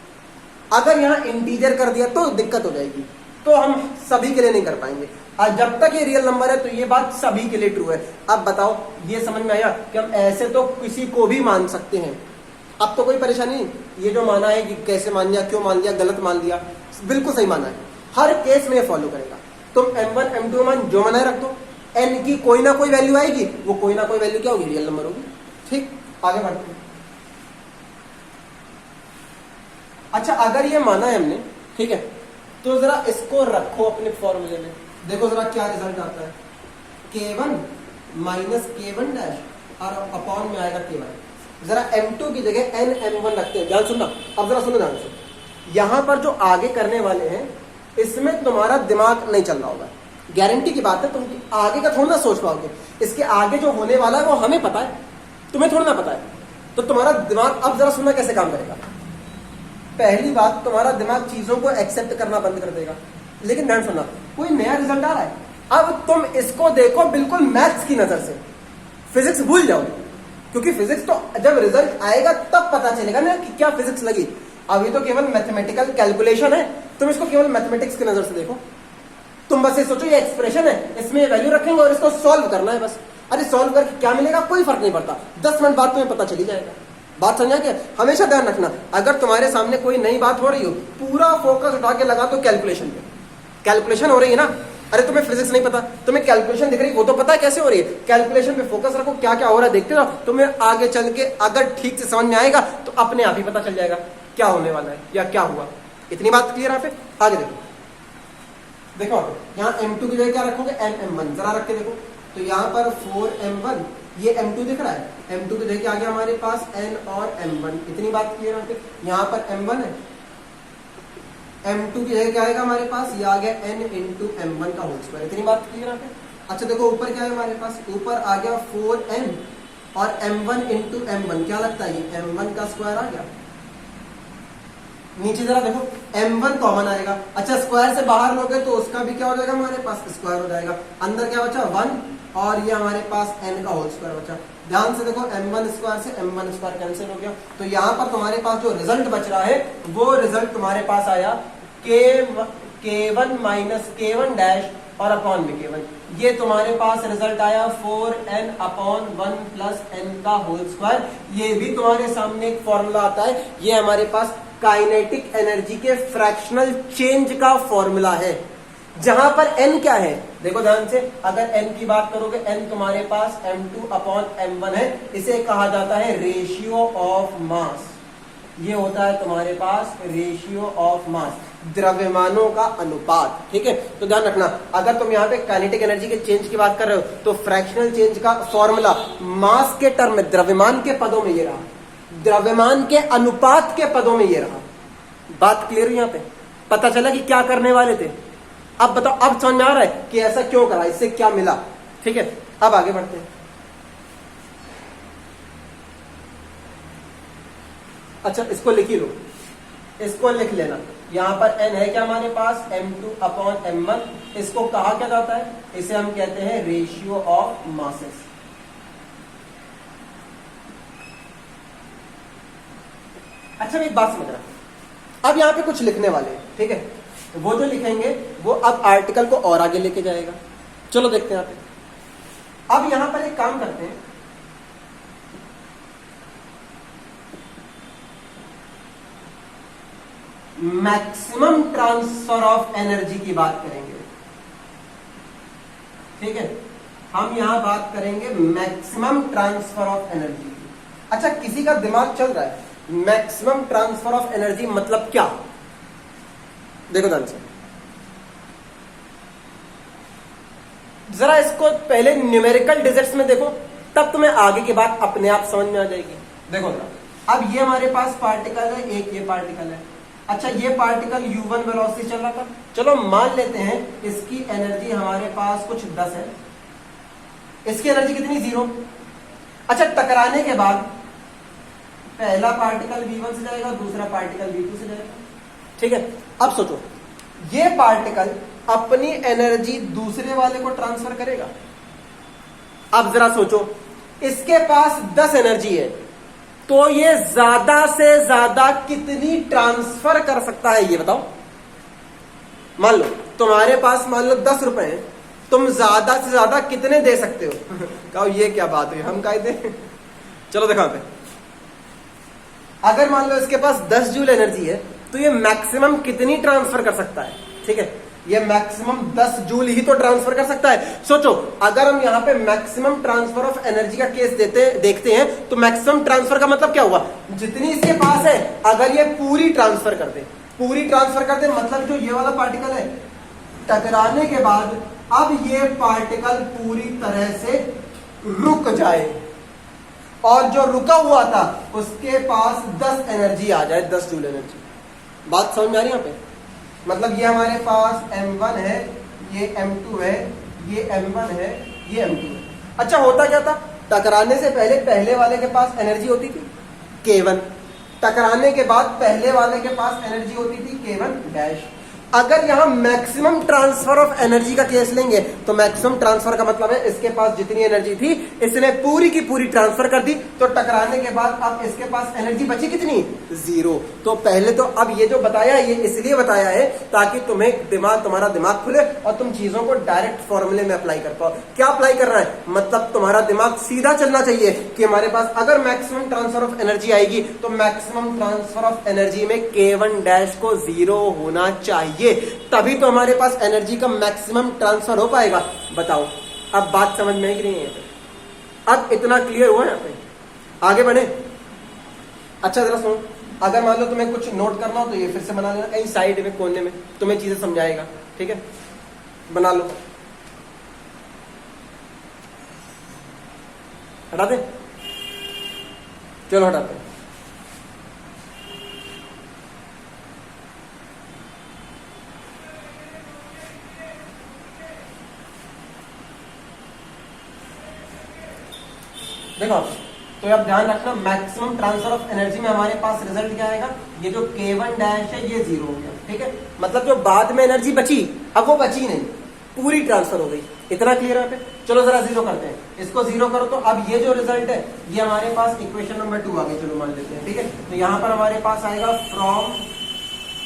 A: अगर यहां इंटीजर कर दिया तो दिक्कत हो जाएगी, तो हम सभी के लिए नहीं कर पाएंगे। और जब तक ये रियल नंबर है तो ये बात सभी के लिए ट्रू है। अब बताओ, ये समझ में आया कि हम ऐसे तो किसी को भी मान सकते हैं, अब तो कोई परेशानी नहीं। ये जो माना है कि कैसे मान लिया, क्यों मान लिया, गलत मान लिया, बिल्कुल सही माना है, हर केस में फॉलो करेगा। तुम m1 m2 मान जो मना रख दो, n की कोई ना कोई वैल्यू आएगी, वो कोई ना कोई वैल्यू क्या होगी, रियल नंबर होगी, ठीक। आगे बढ़ते हैं। अच्छा अगर ये माना है हमने, ठीक है, तो जरा इसको रखो अपने फॉर्मूले में, देखो जरा क्या रिजल्ट आता है, k1 माइनस k1 डैश और अपॉन में आएगा k1। जरा M2 की जगह NM1 रखते हैं, ध्यान सुनना। अब जरा सुनो ध्यान से, यहां पर जो आगे करने वाले हैं इसमें तुम्हारा दिमाग नहीं चल रहा होगा, गारंटी की बात है। तुम आगे का थोड़ा ना सोच पाओगे, इसके आगे जो होने वाला है वो हमें पता है, तुम्हें थोड़ा ना पता है। तो तुम्हारा दिमाग, अब जरा सुनना कैसे काम करेगा। पहली बात, तुम्हारा दिमाग चीजों को एक्सेप्ट करना बंद कर देगा। लेकिन ध्यान सुनना, कोई नया रिजल्ट आ रहा है, अब तुम इसको देखो बिल्कुल मैथ्स की नजर से, फिजिक्स भूल जाओ, क्योंकि फिजिक्स तो जब रिजल्ट आएगा तब पता चलेगा ना कि क्या फिजिक्स लगी। अभी तो केवल मैथमेटिकल कैलकुलेशन है, तुम इसको केवल मैथमेटिक्स की नजर से देखो। तुम बस ये सोचो ये एक्सप्रेशन है, इसमें वैल्यू रखेंगे और इसको सॉल्व करना है बस। अरे सॉल्व करके क्या मिलेगा कोई फर्क नहीं पड़ता, 10 मिनट बाद तुम्हें पता चली जाएगा। बात समझा क्या? हमेशा ध्यान रखना, अगर तुम्हारे सामने कोई नई बात हो रही हो, पूरा फोकस उठा के लगा दो कैलकुलेशन पे। कैलकुलेशन हो रही है ना, अरे तुम्हें फिजिक्स नहीं पता, तुम्हें कैलकुलेशन दिख रही है, वो तो पता है कैसे हो रही है। कैलकुलेशन पे फोकस रखो, क्या क्या हो रहा है देखते रहो, तुम्हें आगे चल के अगर ठीक से समझ में आएगा तो अपने आप ही पता चल जाएगा क्या होने वाला है या क्या हुआ। इतनी बात क्लियर है? आगे देखो, देखो यहाँ M2 की जगह क्या रखोगे, NM1 जरा रख के देखो। तो यहाँ पर 4M1, ये M2 दिख रहा है, M2 की जगह क्या आ गया हमारे पास N और M1। इतनी बात क्लियर है? यहाँ पर M1 है, M2 की जगह क्या आएगा हमारे पास, ये आ गया N इंटू M1 का होल स्क्वायर। इतनी बात क्लियर है? अच्छा देखो ऊपर क्या है हमारे पास, ऊपर आ गया 4N और M1 इंटू M1, क्या लगता है ये M1 का स्क्वायर आ गया। नीचे जरा देखो M1 कॉमन आएगा, अच्छा स्क्वायर से बाहर लोगे तो उसका भी क्या हो जाएगा हमारे पास, स्क्वायर हो जाएगा। अंदर क्या बचा 1 और ये हमारे पास n का होल स्क्वायर बचा। ध्यान से देखो M1 स्क्वायर से M1 स्क्वायर कैंसिल हो गया, तो यहाँ पर तुम्हारे पास जो रिजल्ट बच रहा है वो रिजल्ट तुम्हारे पास आया K1 माइनस K1 डैश और अपॉन में K1। ये तुम्हारे पास रिजल्ट आया 4n अपॉन 1 प्लस n का होल स्क्वायर। ये भी तुम्हारे सामने एक फॉर्मूला आता है, ये हमारे पास काइनेटिक एनर्जी के फ्रैक्शनल चेंज का फॉर्मूला है, जहां पर n क्या है देखो ध्यान से। अगर n की बात करोगे, n तुम्हारे पास m2 अपॉन m1 है, इसे कहा जाता है रेशियो ऑफ मास। ये होता है तुम्हारे पास रेशियो ऑफ मास, द्रव्यमानों का अनुपात। ठीक है, तो ध्यान रखना, अगर तुम यहाँ पे काइनेटिक एनर्जी के चेंज की बात कर रहे हो तो फ्रैक्शनल चेंज का फॉर्मूला मास के टर्म में, द्रव्यमान के पदों में ये रहा, द्रव्यमान के अनुपात के पदों में ये रहा। बात क्लियर हुई? यहाँ पे पता चला कि क्या करने वाले थे। अब बताओ, अब समझ में आ रहा है कि ऐसा क्यों करा, इससे क्या मिला। ठीक है, अब आगे बढ़ते हैं। अच्छा इसको लिख ही लो, इसको लिख लेना। यहां पर n है क्या हमारे पास, m2 अपॉन m1। इसको कहा क्या जाता है, इसे हम कहते हैं रेशियो ऑफ मासेस। अच्छा एक बात समझ रहा, अब यहां पे कुछ लिखने वाले हैं, ठीक है, वो जो लिखेंगे वो अब आर्टिकल को और आगे लेके जाएगा। चलो देखते हैं यहाँ पे। अब यहां पर एक काम करते हैं, मैक्सिमम ट्रांसफर ऑफ एनर्जी की बात करेंगे। ठीक है, हम यहां बात करेंगे मैक्सिमम ट्रांसफर ऑफ एनर्जी की। अच्छा किसी का दिमाग चल रहा है, मैक्सिमम ट्रांसफर ऑफ एनर्जी मतलब क्या? देखो ध्यान से, जरा इसको पहले न्यूमेरिकल डिजिट्स में देखो, तब तुम्हें आगे की बात अपने आप समझ में आ जाएगी। देखो जरा, अब ये हमारे पास पार्टिकल है, एक ये पार्टिकल है। अच्छा ये पार्टिकल u1 वेलोसिटी चल रहा था, चलो मान लेते हैं इसकी एनर्जी हमारे पास कुछ 10 है, इसकी एनर्जी कितनी 0। अच्छा टकराने के बाद पहला पार्टिकल v1 से जाएगा, दूसरा पार्टिकल v2 से जाएगा। ठीक है, अब सोचो ये पार्टिकल अपनी एनर्जी दूसरे वाले को ट्रांसफर करेगा। अब जरा सोचो, इसके पास 10 एनर्जी है, तो ये ज्यादा से ज्यादा कितनी ट्रांसफर कर सकता है ये बताओ। मान लो तुम्हारे पास मान लो 10 रुपए हैं, तुम ज्यादा से ज्यादा कितने दे सकते हो? कहो ये क्या बात है, हम काहे दें? चलो देखो पे, अगर मान लो इसके पास 10 जूल एनर्जी है तो ये मैक्सिमम कितनी ट्रांसफर कर सकता है? ठीक है, ये मैक्सिमम 10 जूल ही तो ट्रांसफर कर सकता है। सोचो अगर हम यहाँ पे मैक्सिमम ट्रांसफर ऑफ एनर्जी का केस देखते हैं तो मैक्सिमम ट्रांसफर का मतलब क्या हुआ, जितनी इसके पास है अगर ये पूरी ट्रांसफर कर दे, पूरी ट्रांसफर कर दे मतलब जो ये वाला पार्टिकल है टकराने के बाद अब ये पार्टिकल पूरी तरह से रुक जाए, और जो रुका हुआ था उसके पास 10 एनर्जी आ जाए, 10 जूल एनर्जी। बात समझ में आ रही है यहाँ पे? मतलब ये हमारे पास m1 है, ये m2 है, ये m1 है, ये m2 है। अच्छा होता क्या था, टकराने से पहले पहले वाले के पास एनर्जी होती थी k1, टकराने के बाद पहले वाले के पास एनर्जी होती थी k1 डैश। अगर यहां मैक्सिमम ट्रांसफर ऑफ एनर्जी का केस लेंगे तो मैक्सिमम ट्रांसफर का मतलब है इसके पास जितनी एनर्जी थी इसने पूरी की पूरी ट्रांसफर कर दी, तो टकराने के बाद अब इसके पास एनर्जी बची कितनी, 0। तो पहले तो अब ये जो बताया ये इसलिए बताया है ताकि तुम्हारा दिमाग खुले और तुम चीजों को डायरेक्ट फॉर्मूले में अप्लाई कर पाओ। क्या अप्लाई करना है, मतलब तुम्हारा दिमाग सीधा चलना चाहिए कि हमारे पास अगर मैक्सिमम ट्रांसफर ऑफ एनर्जी आएगी तो मैक्सिमम ट्रांसफर ऑफ एनर्जी में k1 डैश को 0 होना चाहिए, तभी तो हमारे पास एनर्जी का मैक्सिमम ट्रांसफर हो पाएगा। बताओ अब बात समझ में आई कि नहीं है? अब इतना क्लियर हुआ यहाँ पे, आगे बढ़े। अच्छा जरा सुनो, अगर मान लो तुम्हें कुछ नोट करना हो तो ये फिर से बना लेना कहीं साइड में कोने में, तुम्हें चीजें समझाएगा, ठीक है? बना लो, हटा दे, चलो हटाते हैं। देखो तो अब ध्यान रखना, मैक्सिमम ट्रांसफर ऑफ एनर्जी में हमारे पास रिजल्ट क्या आएगा, ये जो k1 डैश है ये 0 हो गया, ठीक है? मतलब जो बाद में एनर्जी बची अब वो बची नहीं, पूरी ट्रांसफर हो गई। इतना क्लियर है? चलो जरा 0 करते हैं, इसको 0 करो तो अब ये जो रिजल्ट है ये हमारे पास इक्वेशन नंबर 2 आ गई, चलो मान लेते हैं, ठीक है? तो यहाँ पर हमारे पास आएगा फ्रॉम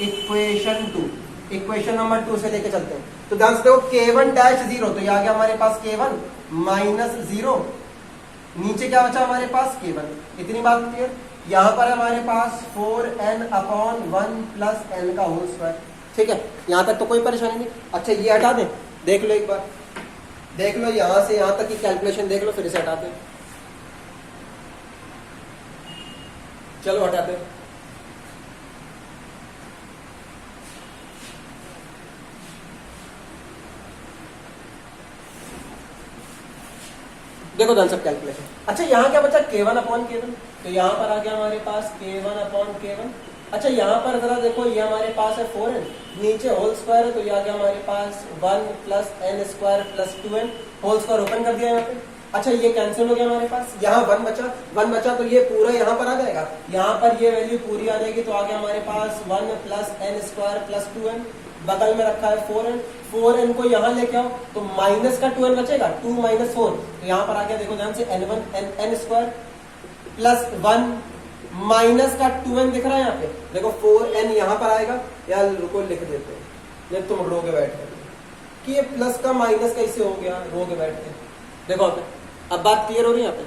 A: इक्वेशन 2, इक्वेशन नंबर 2 से लेके चलते हैं। तो ध्यान से देखो k1 डैश 0, तो ये आ गया हमारे पास k1 माइनस 0, नीचे क्या बचा हमारे पास k1, इतनी बात क्लियर? यहां पर हमारे पास 4n अपॉन 1 प्लस n का होल स्क्वायर, ठीक है? यहां तक तो कोई परेशानी नहीं। अच्छा ये हटा दें, देख लो एक बार, देख लो यहां से यहां तक की कैलकुलेशन देख लो, फिर इसे हटाते हैं। चलो हटाते हैं। देखो ध्यान सब कैलकुलेशन। अच्छा यहाँ क्या बचा, k1 अपॉन k1, तो यहाँ पर आ गया हमारे पास k1 अपॉन k1। अच्छा यहाँ पर जरा देखो, ये हमारे पास है 4n, नीचे होल स्क्वायर है तो ये आ गया हमारे पास 1 plus n square plus 2n, whole square open कर दिया यहाँ पे। अच्छा ये कैंसिल हो गया हमारे पास, यहाँ 1 बचा तो ये पूरा यहाँ पर आ जाएगा, यहाँ पर ये वैल्यू पूरी आ जाएगी, तो आ गया हमारे पास 1 plus n square plus 2n, बगल में रखा है 4n को यहाँ लेके आओ तो माइनस का 2n बचेगा, 2 माइनस 4, तो यहाँ पर आ गया, देखो ध्यान से n स्क्वायर प्लस 1 माइनस का 2n दिख रहा है यहाँ पे, देखो 4n यहाँ पर आएगा, यार रुको लिख देते हैं, जब तुम रो के बैठ कर कि ये प्लस का माइनस कैसे हो गया, रो के बैठते हैं। देखो अब बात क्लियर हो रही है यहाँ पे?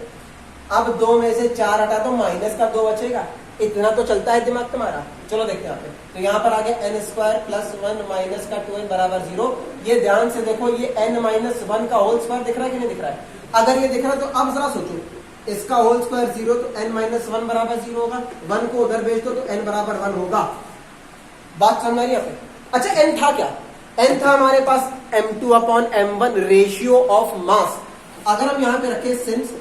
A: अब 2 में से 4 हटा तो माइनस का 2 बचेगा, इतना तो चलता है दिमाग तुम्हारा। चलो देखते हैं यहाँ पे, तो यहाँ पर आ गया n स्क्वायर प्लस 1 माइनस का 2n बराबर 0। ये ध्यान से देखो, ये n माइनस 1 का होल स्क्वायर दिख रहा है कि नहीं दिख रहा है? अगर ये दिख रहा है तो अब जरा सोचो, इसका होल स्क्वायर 0 तो n माइनस 1 बराबर 0 होगा, 1 को उधर भेज दो तो n बराबर 1 होगा। बात समझ आई यहाँ पे? अच्छा n था क्या? n था हमारे पास m2 upon m1 ratio of mass. अगर हम यहाँ पे रखे सिंस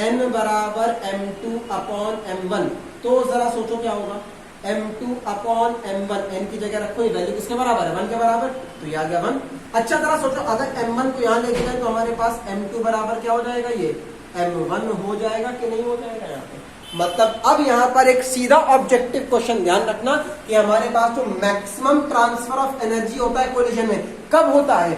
A: n बराबर m2 अपॉन m1, तो जरा सोचो क्या होगा, m2 अपॉन m1, n की जगह रखो, ये वैल्यू किसके बराबर है, 1 के बराबर, तो ये आ गया 1। अच्छा जरा सोचो, अगर m1 को यहाँ लेके जाए तो हमारे पास m2 बराबर क्या हो जाएगा, ये m1 हो जाएगा कि नहीं हो जाएगा यहाँ पे? मतलब अब यहाँ पर एक सीधा ऑब्जेक्टिव क्वेश्चन ध्यान रखना कि हमारे पास जो मैक्सिमम ट्रांसफर ऑफ एनर्जी होता है कोलिजन में, कब होता है?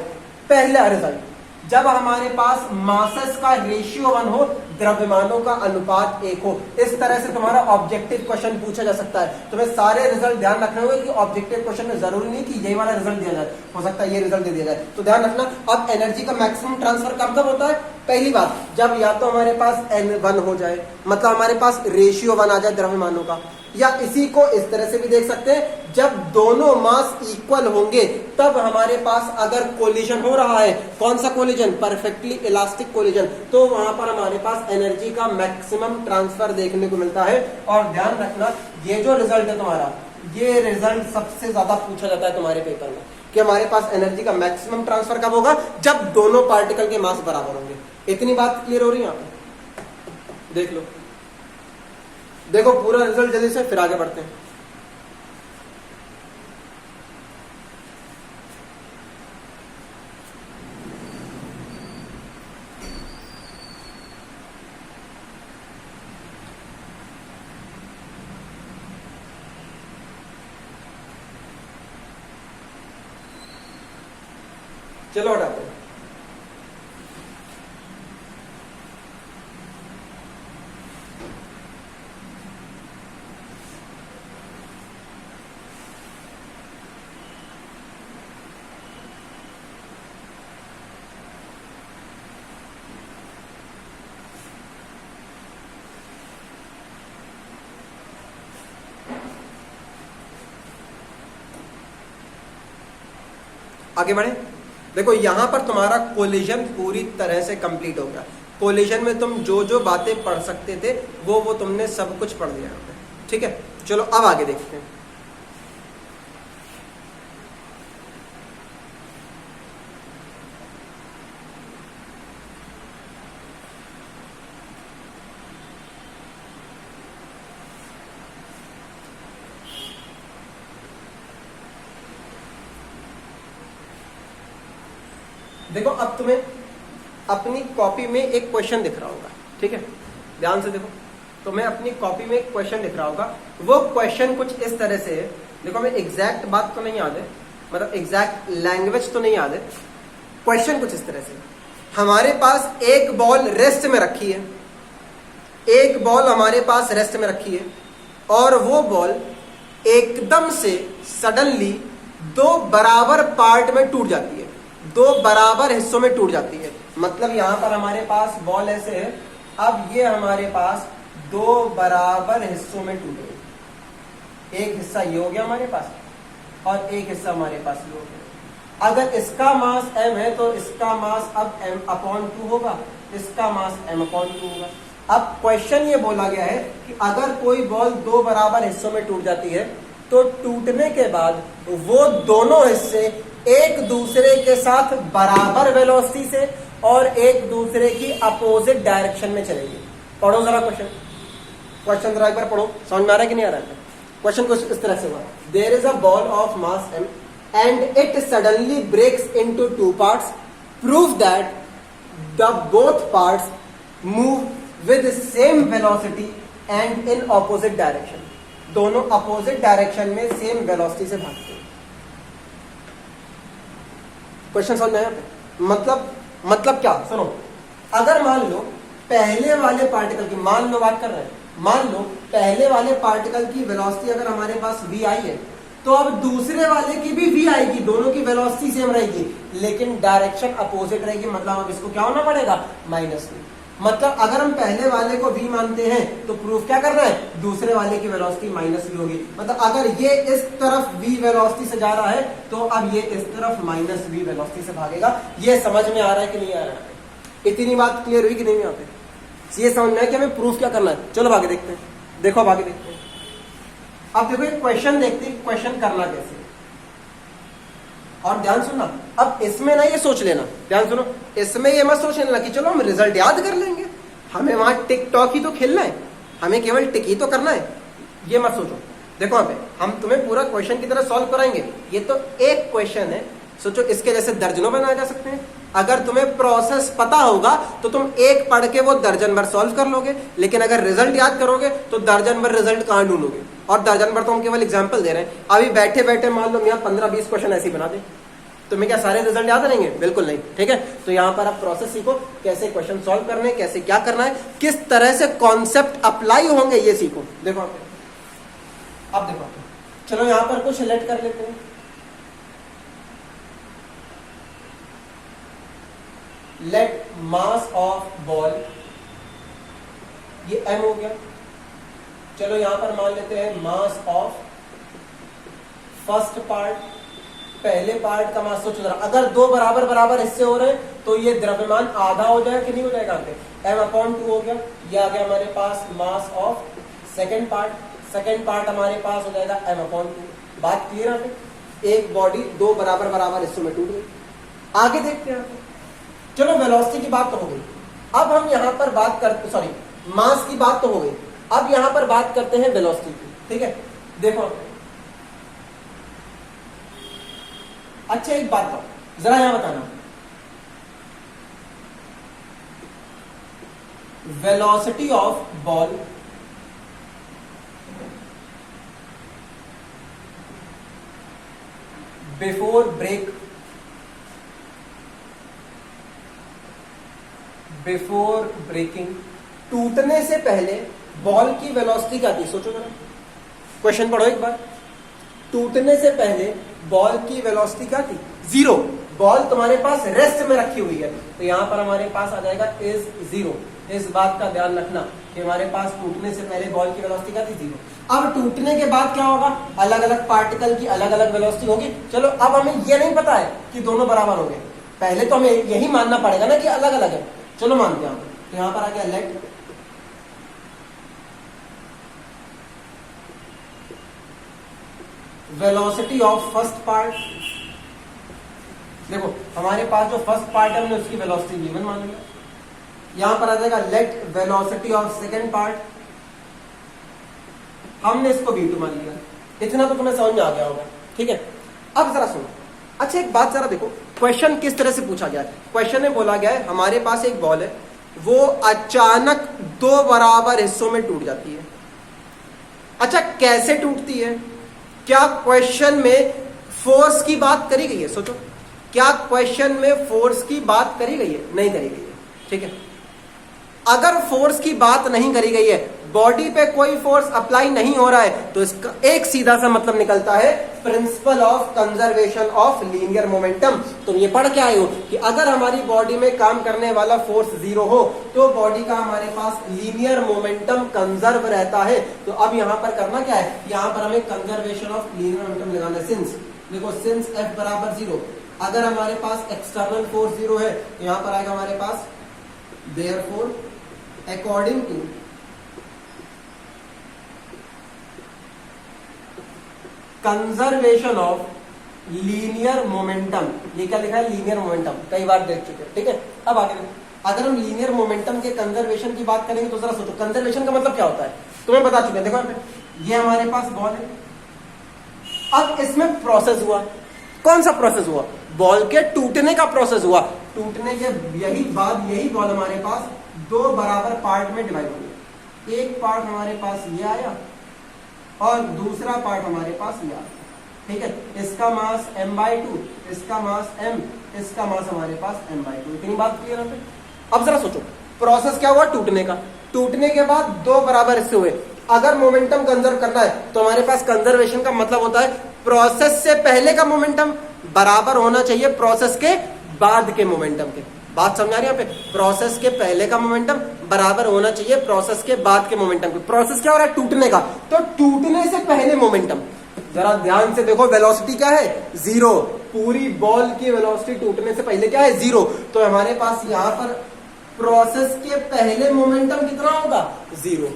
A: पहला रिजल्ट जब हमारे पास मासेस का रेशियो 1 हो, द्रव्यमानों का अनुपात 1 हो। इस तरह से तुम्हारा ऑब्जेक्टिव क्वेश्चन पूछा जा सकता है। तुम्हें सारे रिजल्ट ध्यान रखने होंगे कि ऑब्जेक्टिव क्वेश्चन में जरूरी नहीं कि यही वाला रिजल्ट दिया जाए, हो सकता है ये रिजल्ट दे दिया जाए। तो ध्यान रखना, अब एनर्जी का मैक्सिमम ट्रांसफर कब कब होता है? पहली बात, जब या तो हमारे पास n1 हो जाए, मतलब हमारे पास रेशियो 1 आ जाए द्रव्यमानों का, या इसी को इस तरह से भी देख सकते हैं, जब दोनों मास इक्वल होंगे तब हमारे पास अगर कोलिजन हो रहा है, कौन सा कोलिजन? परफेक्टली इलास्टिक कोलिजन, तो वहां पर हमारे पास एनर्जी का मैक्सिमम ट्रांसफर देखने को मिलता है। और ध्यान रखना, ये जो रिजल्ट है तुम्हारा, ये रिजल्ट सबसे ज्यादा पूछा जाता है तुम्हारे पेपर में कि हमारे पास एनर्जी का मैक्सिमम ट्रांसफर कब होगा? जब दोनों पार्टिकल के मास बराबर होंगे। इतनी बात क्लियर हो रही है यहाँ पे? देख लो देखो पूरा रिजल्ट जल्दी से, फिर आगे बढ़ते हैं। चलो हटाते हैं। आगे बढ़े। देखो यहां पर तुम्हारा कोलिजन पूरी तरह से कंप्लीट हो गया। कोलिजन में तुम जो जो बातें पढ़ सकते थे वो तुमने सब कुछ पढ़ लिया। ठीक है, चलो अब आगे देखते हैं। देखो अब तुम्हें अपनी कॉपी में एक क्वेश्चन दिख रहा होगा। ठीक है, ध्यान से देखो, तुम्हें अपनी कॉपी में एक क्वेश्चन दिख रहा होगा। वो क्वेश्चन कुछ इस तरह से है। देखो हमें एग्जैक्ट बात तो नहीं याद है, मतलब एग्जैक्ट लैंग्वेज तो नहीं याद है। क्वेश्चन कुछ इस तरह से, हमारे पास एक बॉल रेस्ट में रखी है, एक बॉल हमारे पास रेस्ट में रखी है, और वो बॉल एकदम से सडनली दो बराबर पार्ट में टूट जाती है, दो बराबर हिस्सों में टूट जाती है। मतलब यहां पर हमारे पास बॉल ऐसे है, अब ये हमारे पास दो बराबर हिस्सों में टूट गई। एक हिस्सा ये हो गया हमारे पास और एक हिस्सा हमारे पास ये हो गया। अगर इसका मास m है तो इसका मास अब m/2 होगा, इसका मास m/2 होगा। अब क्वेश्चन ये बोला गया है कि अगर कोई बॉल दो बराबर हिस्सों में टूट जाती है तो टूटने के बाद वो दोनों हिस्से एक दूसरे के साथ बराबर वेलोसिटी से और एक दूसरे की अपोजिट डायरेक्शन में चलेंगे। पढ़ो जरा क्वेश्चन, क्वेश्चन जरा एक बार पढ़ो, समझ में आ रहा है कि नहीं आ रहा है? क्वेश्चन कुछ इस तरह से हुआ, there is a ball of mass m and it suddenly breaks into two parts, prove that the both parts move with same velocity and in opposite direction. दोनों अपोजिट डायरेक्शन में सेम वेलोसिटी से भागते हैं। क्वेश्चन समझ में आया? मतलब क्या, सुनो, अगर मान लो पहले वाले पार्टिकल की, मान लो बात कर रहे हैं, मान लो पहले वाले पार्टिकल की वेलोसिटी अगर हमारे पास v आई है तो अब दूसरे वाले की भी v आएगी, दोनों की वेलोसिटी सेम रहेगी लेकिन डायरेक्शन अपोजिट रहेगी। मतलब अब इसको क्या होना पड़ेगा, -v। मतलब अगर हम पहले वाले को v मानते हैं तो प्रूफ क्या करना है, दूसरे वाले की वेलोसिटी -v होगी। मतलब अगर ये इस तरफ v वेलोसिटी से जा रहा है तो अब ये इस तरफ -v वेलोसिटी से भागेगा। ये समझ में आ रहा है कि नहीं आ रहा है? इतनी बात क्लियर हुई कि नहीं? यहाँ पे ये समझ में आया कि हमें प्रूफ क्या करना है। चलो आगे देखते हैं। देखो अब आगे देखते हैं। अब देखो एक क्वेश्चन देखते हैं, क्वेश्चन करना कैसे। और ध्यान सुनना, अब इसमें ना ये सोच लेना, ध्यान सुनो, इसमें ये मत सोच लेना कि चलो हम रिजल्ट याद कर लेंगे, हमें वहां टिक टॉक ही तो खेलना है, हमें केवल टिक ही तो करना है। ये मत सोचो। देखो यहाँ पे हम तुम्हें पूरा क्वेश्चन की तरह सॉल्व कराएंगे। ये तो एक क्वेश्चन है, सोचो इसके जैसे दर्जनों बनाए जा सकते हैं। अगर तुम्हें प्रोसेस पता होगा तो तुम एक पढ़ के वो दर्जन भर सॉल्व कर लोगे, लेकिन अगर रिजल्ट याद करोगे तो दर्जन भर रिजल्ट कहां ढूंढोगे। और दर्जन भर तो हम केवल एग्जांपल दे रहे हैं। अभी बैठे बैठे मान लो यहाँ 15-20 क्वेश्चन ऐसे बना दे, तुम्हें क्या सारे रिजल्ट याद रहेंगे? बिल्कुल नहीं। ठीक है, तो यहाँ पर आप प्रोसेस सीखो, कैसे क्वेश्चन सॉल्व करने, कैसे क्या करना है, किस तरह से कॉन्सेप्ट अप्लाई होंगे ये सीखो। देखो अब देखो, चलो यहाँ पर कुछ सेलेक्ट कर लेते हैं। लेट मास ऑफ बॉल, ये m हो गया। चलो यहां पर मान लेते हैं मास ऑफ फर्स्ट पार्ट, पहले पार्ट का मास। सोचो जरा, अगर दो बराबर बराबर हिस्से हो रहे हैं तो ये द्रव्यमान आधा हो जाएगा कि नहीं हो जाएगा? m/2 हो गया। ये आ गया हमारे पास mass of second part, second part हमारे पास हो जाएगा m/2। बात क्लियर है? एक बॉडी दो बराबर बराबर हिस्सों में टूट गई। आगे देखते हैं। चलो वेलोसिटी की बात तो हो गई, अब हम यहां पर बात करते, सॉरी मास की बात तो हो गई, अब यहां पर बात करते हैं वेलोसिटी की, ठीक है। देखो अच्छा एक बात बताओ जरा, यहां बताना velocity of ball before break, before breaking, टूटने से पहले बॉल की वेलोसिटी क्या थी? सोचो जरा, क्वेश्चन पढ़ो एक बार। टूटने से पहले बॉल की वेलोसिटी क्या थी? जीरो। बॉल तुम्हारे पास रेस्ट में रखी हुई है, तो यहां पर हमारे पास आ जाएगा इज जीरो। इस बात का ध्यान रखना कि हमारे पास टूटने से पहले बॉल की वेलोसिटी क्या थी? जीरो। अब टूटने के बाद क्या होगा? अलग अलग पार्टिकल की अलग अलग वेलोसिटी होगी। चलो अब हमें यह नहीं पता है कि दोनों बराबर हो गए, पहले तो हमें यही मानना पड़ेगा ना कि अलग अलग है। चलो मानते हैं, तो यहां पर आ गया let velocity of first part. देखो हमारे पास जो फर्स्ट पार्ट है हमने उसकी वेलोसिटी v1 मान लिया। यहां पर आ जाएगा let velocity of second part, हमने इसको v2 मान लिया। इतना तो तुम्हें समझ में आ गया होगा, ठीक है। अब जरा सुनो, अच्छा एक बात जरा देखो, क्वेश्चन किस तरह से पूछा गया है। क्वेश्चन में बोला गया है हमारे पास एक बॉल है, वो अचानक दो बराबर हिस्सों में टूट जाती है। अच्छा कैसे टूटती है? क्या क्वेश्चन में फोर्स की बात करी गई है? सोचो, क्या क्वेश्चन में फोर्स की बात करी गई है? नहीं करी गई है, ठीक है। अगर फोर्स की बात नहीं करी गई है, बॉडी पे कोई फोर्स अप्लाई नहीं हो रहा है, तो इसका एक सीधा सा मतलब निकलता है principle of conservation of linear momentum. तुम ये पढ़ के आए हो कि अगर हमारी बॉडी में काम करने वाला फोर्स जीरो हो तो बॉडी का हमारे पास लीनियर मोमेंटम कंजर्व रहता है। तो अब यहां पर करना क्या है? यहां पर हमें कंजर्वेशन ऑफ लीनियर मोमेंटम लगाना है। सिंस देखो, सिंस F बराबर जीरो, अगर हमारे पास एक्सटर्नल फोर्स जीरो है तो यहां पर आएगा हमारे पास therefore according to conservation of linear momentum. ये क्या लिखा है? लीनियर मोमेंटम, कई बार देख चुके हैं, ठीक है। अब आगे अगर हम लीनियर मोमेंटम के कंजर्वेशन की बात करेंगे तो जरा सोचो, कंजर्वेशन का मतलब क्या होता है? तुम्हें बता चुके हैं। देखो ये हमारे पास बॉल है, अब इसमें प्रोसेस हुआ। कौन सा प्रोसेस हुआ? बॉल के टूटने का प्रोसेस हुआ। टूटने के यही बॉल हमारे पास दो बराबर पार्ट में डिवाइड हो गया। एक पार्ट हमारे पास ये आया और दूसरा पार्ट हमारे पास ये आया, ठीक है। इसका मास m/2, इसका मास m, इसका मास हमारे पास m/2। इतनी बात क्लियर है? अब जरा सोचो, प्रोसेस क्या हुआ? टूटने का। टूटने के बाद दो बराबर हिस्से हुए। अगर मोमेंटम कंजर्व करना है तो हमारे पास कंजर्वेशन का मतलब होता है प्रोसेस से पहले का मोमेंटम बराबर होना चाहिए प्रोसेस के बाद के मोमेंटम के। बात समझा रहे हैं यहाँ पे? प्रोसेस के पहले का मोमेंटम बराबर होना चाहिए प्रोसेस के बाद के मोमेंटम के। प्रोसेस क्या हो रहा है? टूटने का, तो टूटने से पहले मोमेंटम। जरा ध्यान से देखो, वेलोसिटी क्या है? जीरो। पूरी बॉल की वेलोसिटी टूटने से पहले क्या है? जीरो। तो हमारे पास यहाँ पर प्रोसेस के पहले मोमेंटम कितना होगा? जीरो।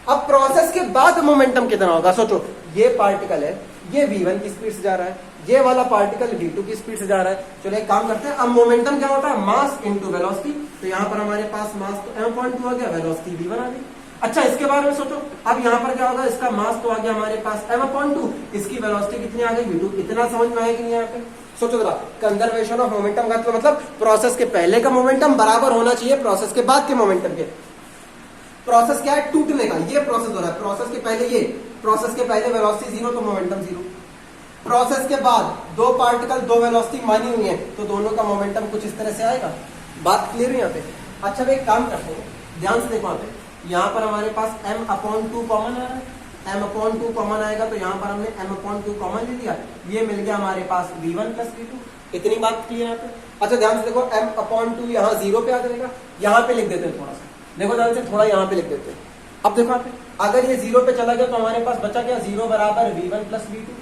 A: अब प्रोसेस के बाद मोमेंटम कितना होगा? सोचो, ये पार्टिकल है, ये v1 की स्पीड से जा रहा है, ये वाला पार्टिकल v2 की स्पीड से जा रहा है। चलो एक काम करते हैं, अब मोमेंटम क्या होता है? Mass into velocity. तो यहाँ पर हमारे पास मास तो m/2 आ गया, वेलोसिटी v1 आ गई। अच्छा इसके बारे में सोचो, अब यहाँ पर क्या होगा? इसका मास तो आ गया हमारे पास m/2, इसकी वेलोसिटी कितनी आ गई? v2। इतना समझ में आया कि नहीं? यहाँ पे सोचो जरा, कंजर्वेशन ऑफ मोमेंटम का मतलब प्रोसेस के पहले का मोमेंटम बराबर होना चाहिए प्रोसेस के बाद के मोमेंटम के। प्रोसेस क्या है? टूटने का। ये प्रोसेस हो रहा है, प्रोसेस के पहले ये, प्रोसेस के पहले वेलोसिटी जीरो तो मोमेंटम जीरो। प्रोसेस के बाद दो पार्टिकल दो वेलोसिटी मानी हुई है, तो दोनों का मोमेंटम कुछ इस तरह से आएगा। बात क्लियर है यहाँ पे? अच्छा एक काम करते हैं, ध्यान से देखो, यहाँ पर हमारे पास m/2 कॉमन आ रहा है। m/2 कॉमन आएगा तो यहाँ पर हमने m/2 कॉमन ले लिया, ये मिल गया हमारे पास v1 + v2। इतनी बात क्लियर है यहाँ पे? अच्छा ध्यान से देखो, m/2 यहाँ जीरो पे आ जाएगा, यहाँ पे लिख देते हैं थोड़ा सा। देखो ध्यान से, थोड़ा यहाँ पे लिख देते हैं। अब देखो यहाँ पे, अगर ये जीरो पे चला गया तो हमारे पास बचा क्या? 0 बराबर v1 + v2।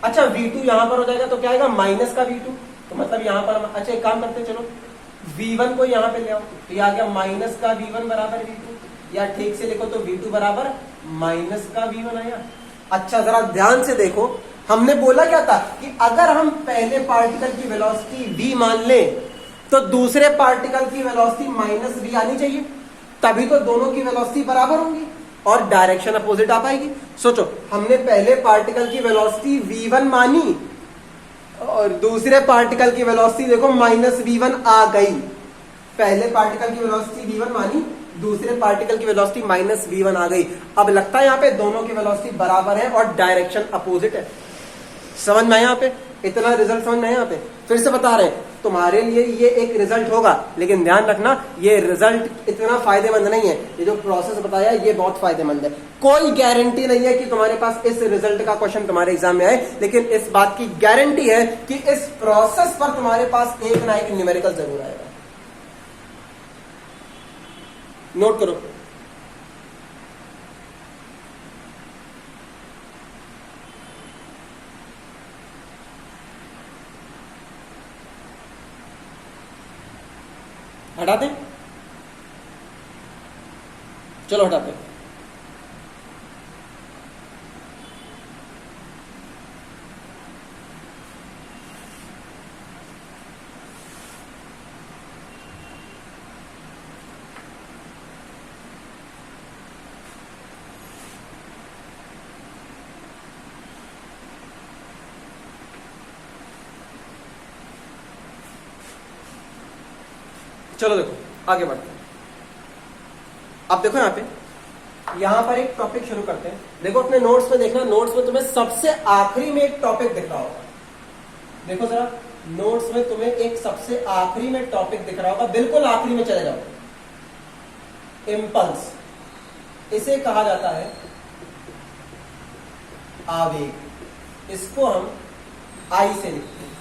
A: अच्छा v2 यहाँ पर हो जाएगा तो क्या आएगा? माइनस का v2। तो मतलब यहाँ पर हम, अच्छा एक काम करते हैं, चलो v1 को यहाँ पे ले आओ, तो ये आ गया माइनस का v1 बराबर v2, या ठीक से लिखो तो v2 बराबर माइनस का v1 आया। अच्छा जरा ध्यान से देखो, हमने बोला क्या था कि अगर हम पहले पार्टिकल की वेलोसिटी v मान ले तो दूसरे पार्टिकल की वेलोसिटी -v आनी चाहिए, तभी तो दोनों की वेलोसिटी बराबर होंगी। और डायरेक्शन अपोजिट आ पाएगी। सोचो, हमने पहले पार्टिकल की वेलोसिटी v1 मानी और दूसरे पार्टिकल की वेलोसिटी देखो -v1 आ गई। पहले पार्टिकल की वेलोसिटी v1 मानी, दूसरे पार्टिकल की वेलोसिटी -v1 आ गई। अब लगता है यहाँ पे दोनों की वेलोसिटी बराबर है और डायरेक्शन अपोजिट है। समझ में आया यहाँ पे? इतना रिजल्ट समझ में आया यहाँ पे? फिर से बता रहे हैं, तुम्हारे लिए ये एक रिजल्ट होगा, लेकिन ध्यान रखना ये रिजल्ट इतना फायदेमंद नहीं है। ये जो प्रोसेस बताया ये बहुत फायदेमंद है। कोई गारंटी नहीं है कि तुम्हारे पास इस रिजल्ट का क्वेश्चन तुम्हारे एग्जाम में आए, लेकिन इस बात की गारंटी है कि इस प्रोसेस पर तुम्हारे पास एक ना एक न्यूमेरिकल जरूर आएगा। नोट करो। हटा दें? चलो हटाते हैं। चलो देखो आगे बढ़ते हैं। अब देखो यहां पर एक टॉपिक शुरू करते हैं। देखो अपने नोट्स में देखना, नोट्स में तुम्हें सबसे आखिरी में एक टॉपिक दिख रहा होगा। देखो जरा नोट्स में तुम्हें एक सबसे आखिरी में टॉपिक दिख रहा होगा, बिल्कुल आखिरी में चले जाओ। इम्पल्स, इसे कहा जाता है आवेग। इसको हम आई से लिखते हैं,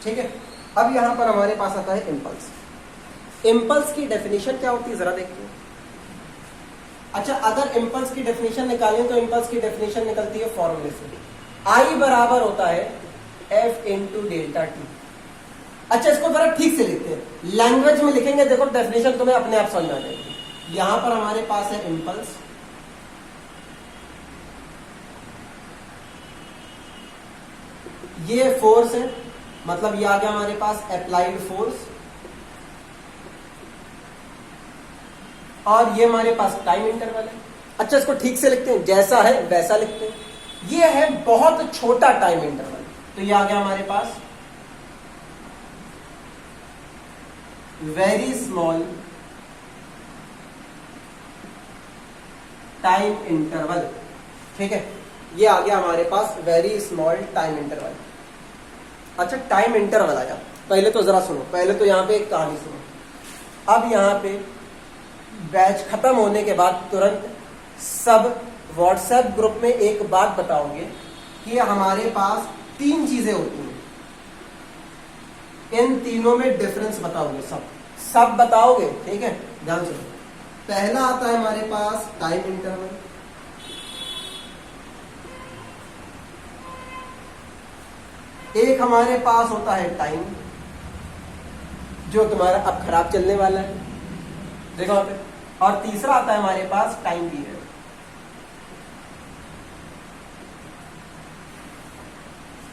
A: ठीक है। अब यहां पर हमारे पास आता है इम्पल्स। इम्पल्स की डेफिनेशन क्या होती है जरा देखते हैं। अच्छा, अगर इम्पल्स की डेफिनेशन निकालें तो इम्पल्स की डेफिनेशन निकलती है फॉर्मूले से। आई बराबर होता है एफ इंटू डेल्टा टी। अच्छा, इसको जरा ठीक से लिखते हैं, लैंग्वेज में लिखेंगे, देखो डेफिनेशन तुम्हें अपने आप समझ में आ जाएगी। यहां पर हमारे पास है इम्पल्स, ये फोर्स है, मतलब ये आ गया हमारे पास अप्लाइड फोर्स, और ये हमारे पास टाइम इंटरवल है। अच्छा, इसको ठीक से लिखते हैं, जैसा है वैसा लिखते हैं। ये है बहुत छोटा टाइम इंटरवल, तो ये आ गया हमारे पास वेरी स्मॉल टाइम इंटरवल, ठीक है। ये आ गया हमारे पास वेरी स्मॉल टाइम इंटरवल। अच्छा, टाइम इंटरवल आया। पहले तो जरा सुनो, पहले तो यहां पे एक कहानी सुनो। अब यहां पे बैच खत्म होने के बाद तुरंत सब व्हाट्सएप ग्रुप में एक बात बताओगे कि हमारे पास 3 चीजें होती हैं, इन तीनों में डिफरेंस बताओगे, सब बताओगे, ठीक है। ध्यान से, पहला आता है हमारे पास टाइम इंटरवल, एक हमारे पास होता है टाइम जो तुम्हारा अब खराब चलने वाला है, देखो वहां पे, और तीसरा आता है हमारे पास टाइम पीरियड।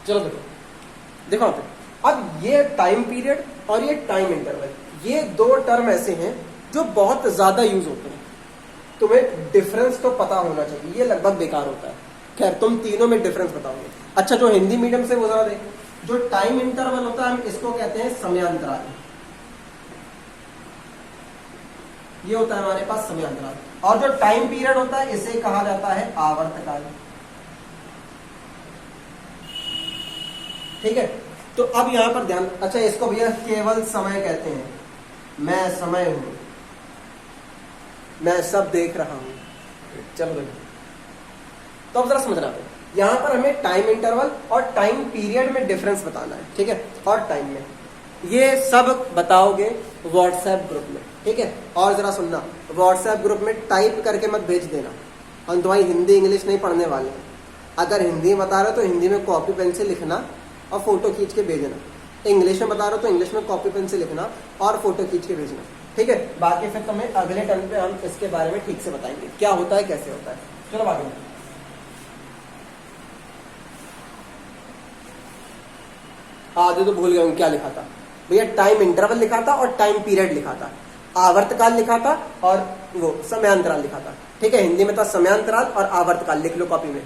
A: चलो देखो वहां पे, अब ये टाइम पीरियड और ये टाइम इंटरवल, ये 2 टर्म ऐसे हैं जो बहुत ज्यादा यूज होते हैं। तुम्हें डिफरेंस तो पता होना चाहिए, ये लगभग बेकार होता है। खैर, तुम तीनों में डिफरेंस बताओगे। अच्छा, जो हिंदी मीडियम से वो जरा देख, जो टाइम इंटरवल होता है हम इसको कहते हैं समयांतराल, ये होता है हमारे पास समयांतराल। और जो टाइम पीरियड होता है इसे कहा जाता है आवर्तकाल, ठीक है। तो अब यहां पर ध्यान, अच्छा इसको भैया केवल समय कहते हैं, मैं समय हूं, मैं सब देख रहा हूं। चलो देखो, तो अब जरा समझना है, यहां पर हमें टाइम इंटरवल और टाइम पीरियड में डिफरेंस बताना है, ठीक है। और टाइम में ये सब बताओगे व्हाट्सएप ग्रुप में, ठीक है। और जरा सुनना, व्हाट्सएप ग्रुप में टाइप करके मत भेज देना, हम तुम्हारी हिंदी इंग्लिश नहीं पढ़ने वाले हैं। अगर हिंदी में बता रहे हो तो हिंदी में कॉपी पेन से लिखना और फोटो खींच के भेजना, इंग्लिश में बता रहे हो तो इंग्लिश में कॉपी पेन से लिखना और फोटो खींच के भेजना, ठीक है। बाकी फिर तुम्हें अगले टर्न पे हम इसके बारे में ठीक से बताएंगे क्या होता है, कैसे होता है। चलो आगे, आधे तो भूल गए हूं क्या लिखा था भैया, टाइम इंटरवल लिखा था और टाइम पीरियड लिखा था, आवर्तकाल लिखा था और वो समयांतराल लिखा था। ठीक है, हिंदी में था समयांतराल और आवर्तकाल, लिख लो कॉपी में।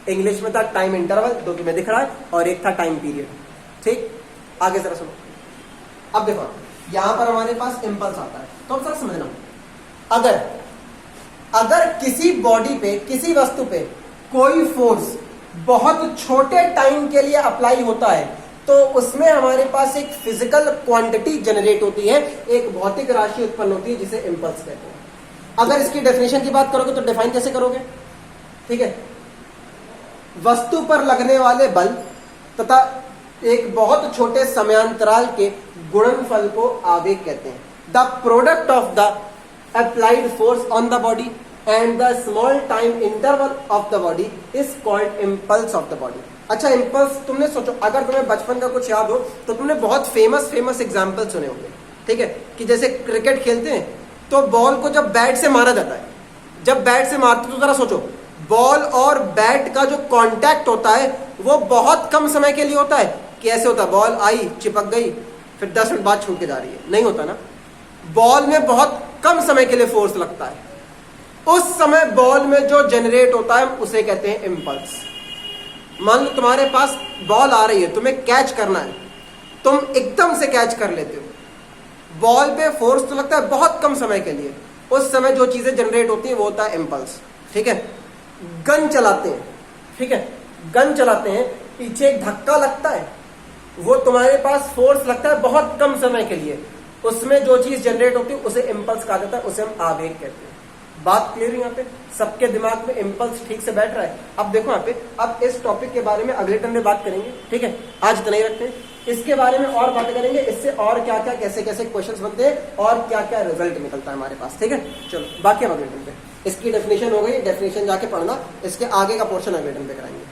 A: इंग्लिश में था टाइम इंटरवल, दो तुम्हें दिख रहा है, और एक था टाइम पीरियड। ठीक, आगे जरा सुनो। अब देखो यहां पर हमारे पास इंपल्स आता है, तो अब सर समझना, अगर किसी बॉडी पे, किसी वस्तु पे कोई फोर्स बहुत छोटे टाइम के लिए अप्लाई होता है, तो उसमें हमारे पास एक फिजिकल क्वांटिटी जनरेट होती है, एक भौतिक राशि उत्पन्न होती है, जिसे इंपल्स कहते हैं। अगर इसकी डेफिनेशन की बात करोगे तो डिफाइन कैसे करोगे? ठीक है, वस्तु पर लगने वाले बल तथा एक बहुत छोटे समयांतराल के गुणनफल को आवेग कहते हैं। The product of the applied force on the body and the small time interval of the body is called impulse of the body. अच्छा, इम्पल्स तुमने सोचो, अगर तुम्हें बचपन का कुछ याद हो तो तुमने बहुत फेमस एग्जाम्पल सुने होंगे। ठीक है, कि जैसे क्रिकेट खेलते हैं तो बॉल को जब बैट से मारा जाता है, जब बैट से मारते तो जरा सोचो, बॉल और बैट का जो कांटेक्ट होता है वो बहुत कम समय के लिए होता है। कैसे होता है? बॉल आई, चिपक गई, फिर 10 मिनट बाद छूट के जा रही है, नहीं होता ना। बॉल में बहुत कम समय के लिए फोर्स लगता है, उस समय बॉल में जो जनरेट होता है उसे कहते हैं इम्पल्स। मान लो तुम्हारे पास बॉल आ रही है, तुम्हें कैच करना है, तुम एकदम से कैच कर लेते हो, बॉल पे फोर्स तो लगता है बहुत कम समय के लिए, उस समय जो चीजें जनरेट होती है वो होता है इम्पल्स। ठीक है, गन चलाते हैं, ठीक है, गन चलाते हैं, पीछे एक धक्का लगता है, वो तुम्हारे पास फोर्स लगता है बहुत कम समय के लिए, उसमें जो चीज जनरेट होती है उसे इम्पल्स कहा जाता है, उसे हम आवेग कहते हैं। बात क्लियर है? यहाँ पे सबके दिमाग में इम्पल्स ठीक से बैठ रहा है? अब देखो यहाँ पे, अब इस टॉपिक के बारे में अगले टर्म में बात करेंगे। ठीक है, आज इतना ही रखते हैं, इसके बारे में और बातें करेंगे, इससे और क्या क्या कैसे कैसे क्वेश्चंस बनते हैं और क्या क्या रिजल्ट निकलता है हमारे पास। ठीक है, चलो बाकी हम अगले टर्म पे, इसकी डेफिनेशन हो गई, डेफिनेशन जाके पढ़ना, इसके आगे का पोर्शन अगले टर्म पे कराएंगे।